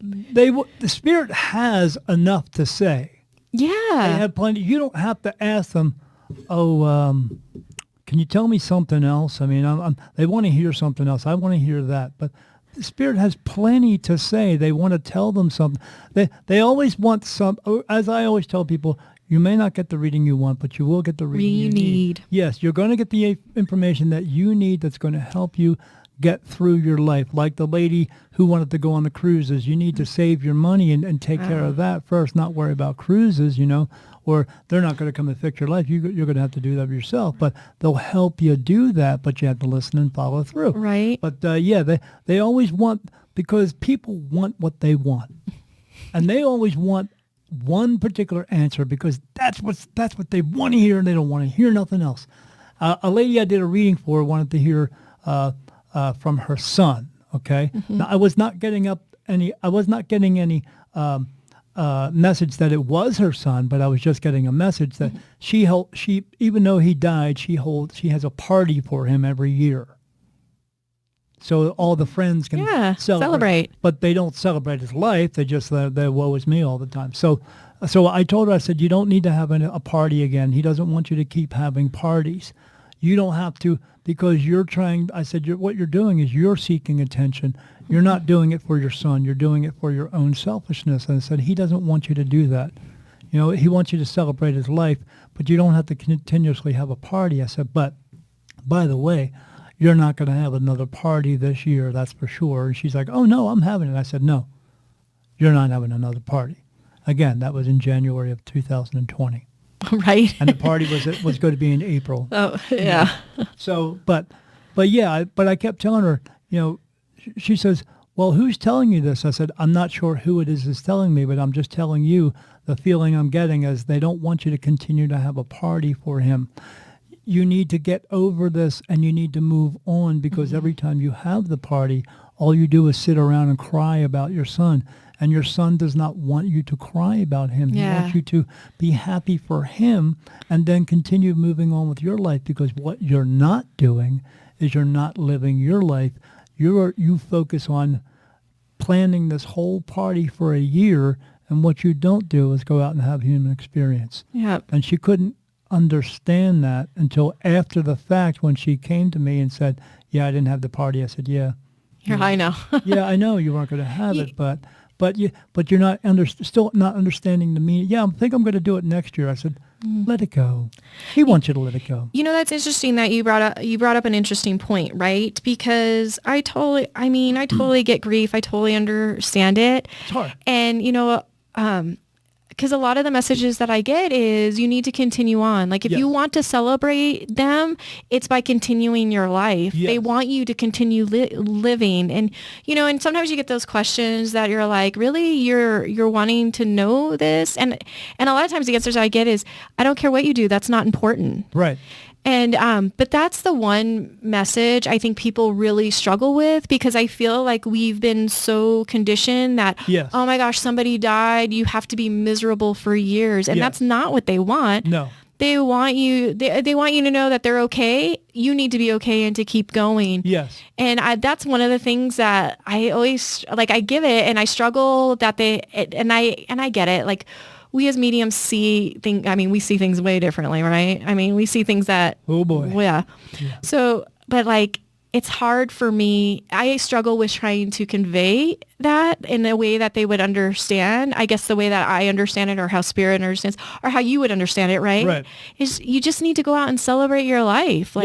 B: The Spirit has enough to say.
C: Yeah.
B: They have plenty. You don't have to ask them, can you tell me something else? I mean, they want to hear something else. I want to hear that. But the Spirit has plenty to say. They want to tell them something. They always want some, as I always tell people, you may not get the reading you want, but you will get the reading you need. Yes, you're going to get the information that you need that's going to help you get through your life. Like the lady who wanted to go on the cruises, you need to save your money and take care of that first, not worry about cruises, or they're not going to come and fix your life. You're going to have to do that yourself, but they'll help you do that, but you have to listen and follow through.
C: Right.
B: But they always want, because people want what they want. And they always want one particular answer because that's what they want to hear, and they don't want to hear nothing else. A lady I did a reading for wanted to hear from her son. Okay, now I was not getting any message that it was her son, but I was just getting a message that she even though he died, she has a party for him every year. So all the friends can celebrate. But they don't celebrate his life. They just, they woe is me all the time. So I told her, I said, you don't need to have a party again. He doesn't want you to keep having parties. You don't have to, because you're trying, I said, what you're doing is you're seeking attention. You're not doing it for your son. You're doing it for your own selfishness. And I said, he doesn't want you to do that. He wants you to celebrate his life, but you don't have to continuously have a party. I said, but by the way, you're not going to have another party this year, that's for sure. And she's like, oh, no, I'm having it. I said, no, you're not having another party. Again, that was in January of 2020.
C: Right.
B: And the party was going to be in April.
C: Oh, yeah.
B: So, but I kept telling her, she says, well, who's telling you this? I said, I'm not sure who it is telling me, but I'm just telling you the feeling I'm getting is they don't want you to continue to have a party for him. You need to get over this and you need to move on, because every time you have the party, all you do is sit around and cry about your son. And your son does not want you to cry about him.
C: Yeah.
B: He wants you to be happy for him and then continue moving on with your life, because what you're not doing is you're not living your life. You focus on planning this whole party for a year, and what you don't do is go out and have human experience.
C: Yeah.
B: And she couldn't understand that until after the fact, when she came to me and said, yeah, I didn't have the party. I said, yeah.
C: I know.
B: Yeah, I know you weren't going to have it, but you're not still not understanding the meaning. Yeah, I think I'm going to do it next year. I said, let it go. He wants you to let it go.
C: That's interesting that you brought up an interesting point, right? Because I totally get grief. I totally understand it.
B: It's hard.
C: And because a lot of the messages that I get is you need to continue on. Like if you want to celebrate them, it's by continuing your life.
B: Yes.
C: They want you to continue living. And, and sometimes you get those questions that you're like, really, you're wanting to know this? And a lot of times the answers I get is, I don't care what you do. That's not important.
B: Right.
C: And, but that's the one message I think people really struggle with, because I feel like we've been so conditioned that, oh my gosh, somebody died, you have to be miserable for years. And that's not what they want.
B: No.
C: They want you, they want you to know that they're okay. You need to be okay and to keep going.
B: Yes.
C: And that's one of the things that I always, I give it and I struggle that and I get it. Like, we as mediums see things, we see things way differently, right? We see things that...
B: Oh, boy.
C: Yeah. So, but it's hard for me. I struggle with trying to convey that in a way that they would understand. I guess the way that I understand it, or how Spirit understands, or how you would understand it, right?
B: Right.
C: Is you just need to go out and celebrate your life.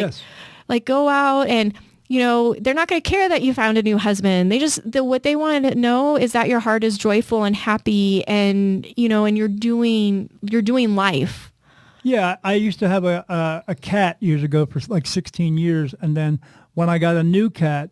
C: Go out and... they're not going to care that you found a new husband. What they want to know is that your heart is joyful and happy, and, and you're doing life.
B: Yeah. I used to have a cat years ago for 16 years. And then when I got a new cat,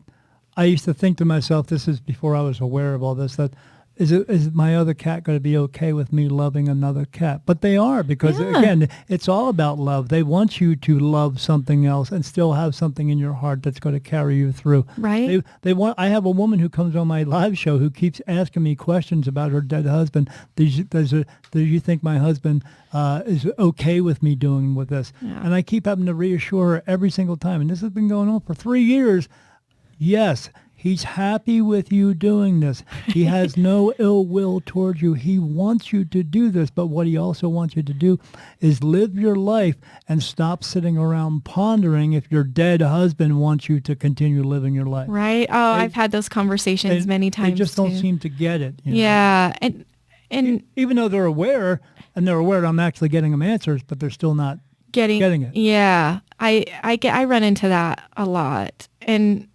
B: I used to think to myself, this is before I was aware of all this, that is my other cat going to be okay with me loving another cat? But they are, because again, it's all about love. They want you to love something else and still have something in your heart that's going to carry you through.
C: Right.
B: They want. I have a woman who comes on my live show who keeps asking me questions about her dead husband. Do you think my husband is okay with me doing with this?
C: Yeah.
B: And I keep having to reassure her every single time. And this has been going on for 3 years. Yes. He's happy with you doing this. He has no ill will towards you. He wants you to do this, but what he also wants you to do is live your life and stop sitting around pondering if your dead husband wants you to continue living your life.
C: Right. Oh, I've had those conversations many times.
B: They just don't seem to get it.
C: Yeah. And
B: even though they're aware, I'm actually getting them answers, but they're still not getting it.
C: Yeah. I run into that a lot. And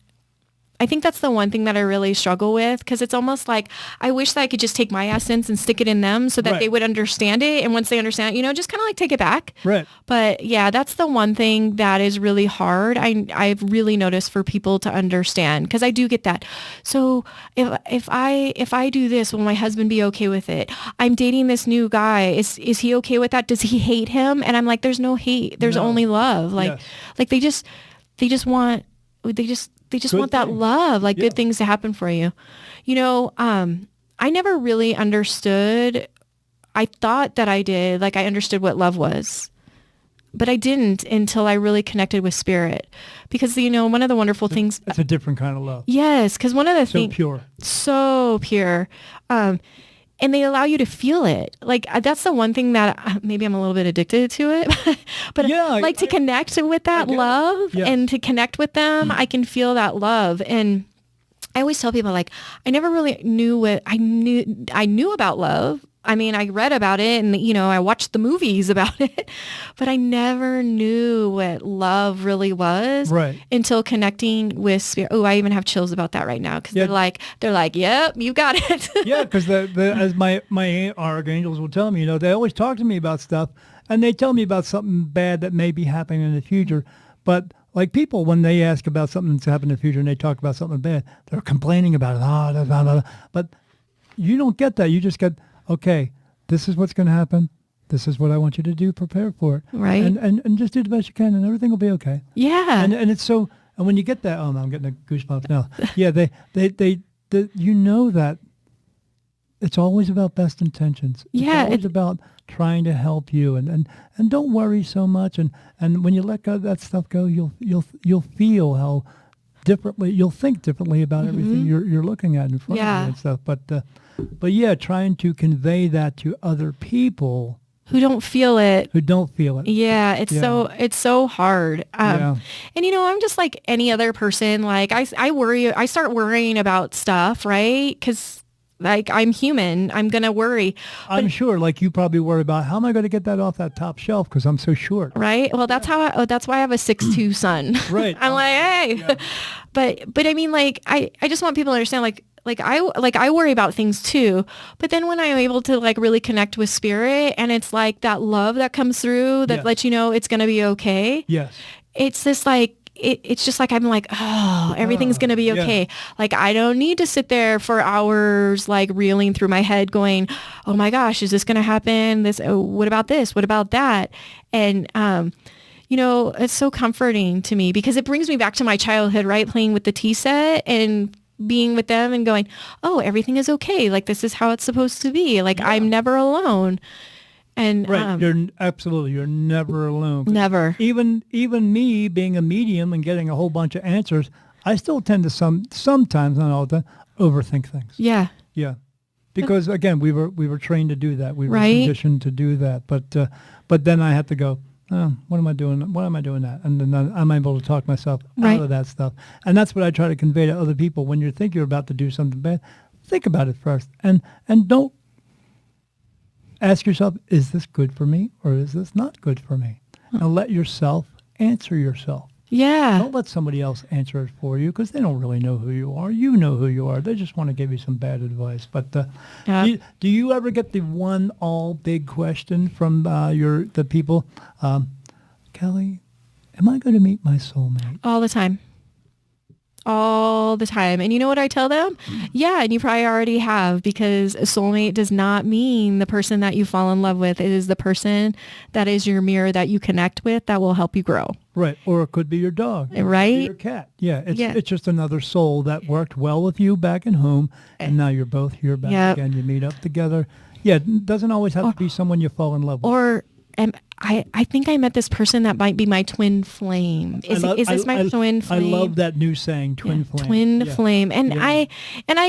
C: I think that's the one thing that I really struggle with, because it's almost like I wish that I could just take my essence and stick it in them so that they would understand it. And once they understand, just kind of like take it back.
B: Right.
C: But yeah, that's the one thing that is really hard. I've really noticed for people to understand, because I do get that. So if I do this, will my husband be okay with it? I'm dating this new guy. Is he okay with that? Does he hate him? And I'm like, there's no hate. There's only love. Like they just want that love, like good things to happen for you. I never really understood. I thought that I did. Like I understood what love was, but I didn't until I really connected with spirit. Because, one of the wonderful things.
B: It's a different kind of love.
C: Yes. Because one of the things. So pure. And they allow you to feel it. Like that's the one thing that maybe I'm a little bit addicted to it, but to connect with that love and to connect with them, I can feel that love. And I always tell people, like, I never really knew what I knew about love. I mean, I read about it and, I watched the movies about it, but I never knew what love really was until connecting with spirit. Oh, I even have chills about that right now, because they're like, yep, you got it.
B: Yeah, because as my archangels will tell me, they always talk to me about stuff, and they tell me about something bad that may be happening in the future. But like people, when they ask about something that's happening in the future and they talk about something bad, they're complaining about it. But you don't get that. You just get, okay, this is what's going to happen. This is what I want you to do. Prepare for it.
C: Right.
B: And just do the best you can, and everything will be okay.
C: Yeah.
B: And it's so, and when you get that, oh no, I'm getting a goosebumps now. Yeah, they that it's always about best intentions. It's always about trying to help you, and don't worry so much. And when you let go of that stuff go, you'll feel how differently, you'll think differently about everything you're looking at in front of you and stuff. But yeah, trying to convey that to other people
C: who don't feel it.
B: Yeah,
C: it's so hard. And I'm just like any other person. Like I worry. I start worrying about stuff, right? Because like I'm human. I'm gonna worry.
B: I'm sure. Like you probably worry about, how am I going to get that off that top shelf because I'm so short.
C: Right. Well, that's why I have a 6'2" son.
B: Right.
C: I'm like, hey. Yeah. But I mean, like I just want people to understand, like I worry about things too, but then when I'm able to like really connect with spirit, and it's like that love that comes through that lets you know it's going to be okay.
B: Yes.
C: It's this like, it's just like, I'm like, oh, everything's going to be okay. Yeah. Like, I don't need to sit there for hours, like reeling through my head going, oh my gosh, is this going to happen? What about this? What about that? And, it's so comforting to me because it brings me back to my childhood, right? Playing with the tea set and being with them and going, oh, everything is okay. Like, this is how it's supposed to be. Like, I'm never alone. And
B: right, you're never alone.
C: Never.
B: Even me being a medium and getting a whole bunch of answers, I still tend to sometimes, not all the time, overthink things.
C: Yeah.
B: Yeah. Because again, we were trained to do that. We were conditioned to do that. But then I had to go, oh, what am I doing? Why am I doing that? And then I'm able to talk myself out of that stuff. And that's what I try to convey to other people. When you think you're about to do something bad, think about it first. And don't ask yourself, is this good for me or is this not good for me? And let yourself answer yourself.
C: Yeah.
B: Don't let somebody else answer it for you because they don't really know who you are. You know who you are. They just want to give you some bad advice. But do you ever get the one all big question from the people? Kelly, am I going to meet my soulmate?
C: All the time. all the time. And you know what I tell them? Yeah, and you probably already have, because a soulmate does not mean the person that you fall in love with. It is the person that is your mirror that you connect with that will help you grow.
B: Right. Or it could be your dog.
C: Right?
B: It could be your cat. Yeah. It's just another soul that worked well with you back in home. And now you're both here back again. You meet up together. Yeah. It doesn't always have to be someone you fall in love with.
C: I think I met this person that might be my twin flame. Is this my twin flame?
B: I love that new saying, twin flame.
C: Twin flame. And I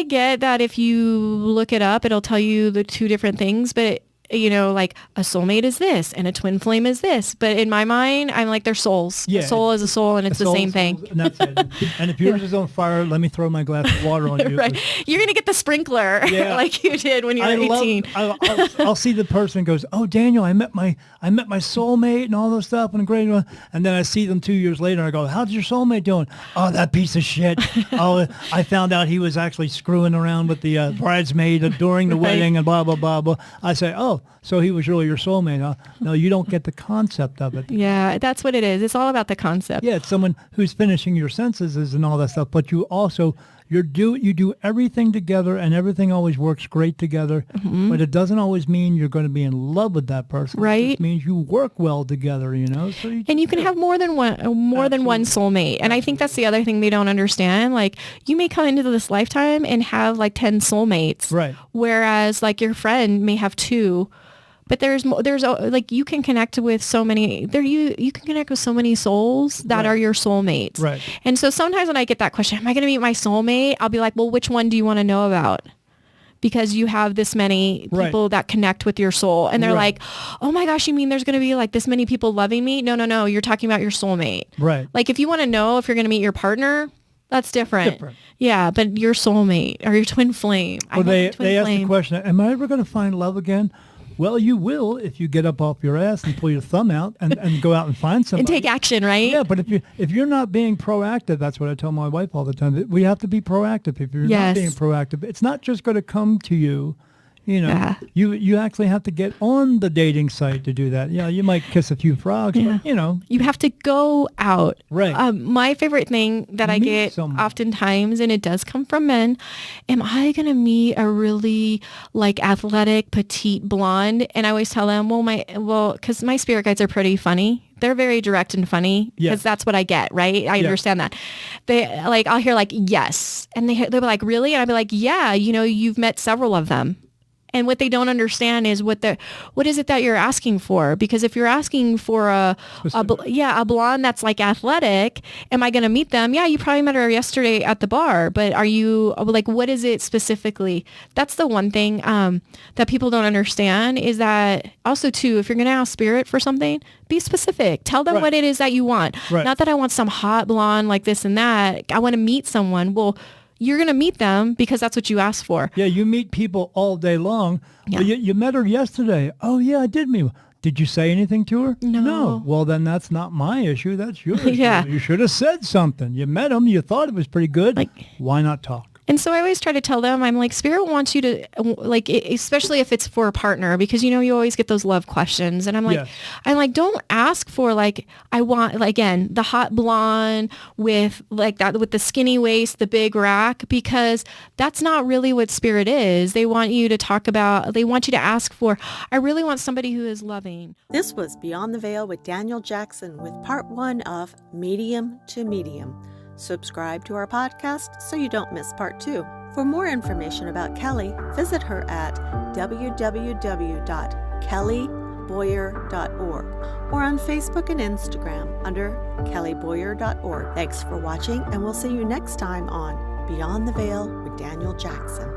C: get that if you look it up, it'll tell you the two different things, but like a soulmate is this and a twin flame is this. But in my mind, I'm like, they're souls. Yeah, a soul is a soul, and it's the same thing.
B: And that's it. And if yours is on fire, let me throw my glass of water on you.
C: Right. You're going to get the sprinkler like you did when you were 18.
B: I'll see the person goes, oh, Daniel, I met my soulmate and all this stuff. And great. And then I see them 2 years later and I go, how's your soulmate doing? Oh, that piece of shit. Oh, I found out he was actually screwing around with the bridesmaid during the wedding and blah, blah, blah, blah. I say, oh, so he was really your soulmate, huh? No, you don't get the concept of it.
C: Yeah, that's what it is. It's all about the concept.
B: Yeah, it's someone who's finishing your sentences and all that stuff, but you also, you do everything together, and everything always works great together, but it doesn't always mean you're going to be in love with that person.
C: Right.
B: It just means you work well together, So
C: you can have more than one soulmate. And I think that's the other thing they don't understand. Like, you may come into this lifetime and have like 10 soulmates.
B: Right.
C: Whereas like your friend may have 2. But there's like, you can connect with so many, you can connect with so many souls that are your soulmates.
B: Right.
C: And so sometimes when I get that question, am I going to meet my soulmate? I'll be like, well, which one do you want to know about? Because you have this many people that connect with your soul. And they're like, oh my gosh, you mean there's going to be like this many people loving me? No. You're talking about your soulmate.
B: Right.
C: Like, if you want to know if you're going to meet your partner, that's different. Yeah, but your soulmate or your twin flame.
B: Well, they ask the question, am I ever going to find love again? Well, you will if you get up off your ass and pull your thumb out and go out and find somebody.
C: And take action, right?
B: Yeah, but if you're not being proactive, that's what I tell my wife all the time. We have to be proactive. If you're not being proactive, it's not just going to come to you. You actually have to get on the dating site to do that. You might kiss a few frogs, but
C: you have to go out.
B: Right.
C: My favorite thing that I get oftentimes, and it does come from men, am I going to meet a really like athletic, petite blonde? And I always tell them, because my spirit guides are pretty funny. They're very direct and funny because that's what I get, right? I understand that. I'll hear like, yes. And they'll be like, really? And I'll be like, yeah, you've met several of them. And what they don't understand is what is it that you're asking for? Because if you're asking for a blonde that's like athletic, am I going to meet them? Yeah, you probably met her yesterday at the bar, but are you like, what is it specifically? That's the one thing that people don't understand, is that also too, if you're going to ask spirit for something, be specific. Tell them what it is that you want. Right. Not that I want some hot blonde like this and that. I want to meet someone. Well, you're going to meet them because that's what you asked for.
B: Yeah, you meet people all day long. Yeah. Well, you met her yesterday. Oh, yeah, I did meet her. Did you say anything to her? No. Well, then that's not my issue. That's your issue.
C: Yeah.
B: You should have said something. You met him. You thought it was pretty good. Why not talk?
C: And so I always try to tell them, I'm like, spirit wants you to, like, especially if it's for a partner, because, you always get those love questions. And I'm like, don't ask for, like, I want, like, again, the hot blonde with like that, with the skinny waist, the big rack, because that's not really what spirit is. They want you to ask for, I really want somebody who is loving.
A: This was Beyond the Veil with Daniel Jackson with part 1 of Medium to Medium. Subscribe to our podcast so you don't miss part 2. For more information about Kelly, visit her at www.kellyboyer.org or on Facebook and Instagram under kellyboyer.org. Thanks for watching, and we'll see you next time on Beyond the Veil with Daniel Jackson.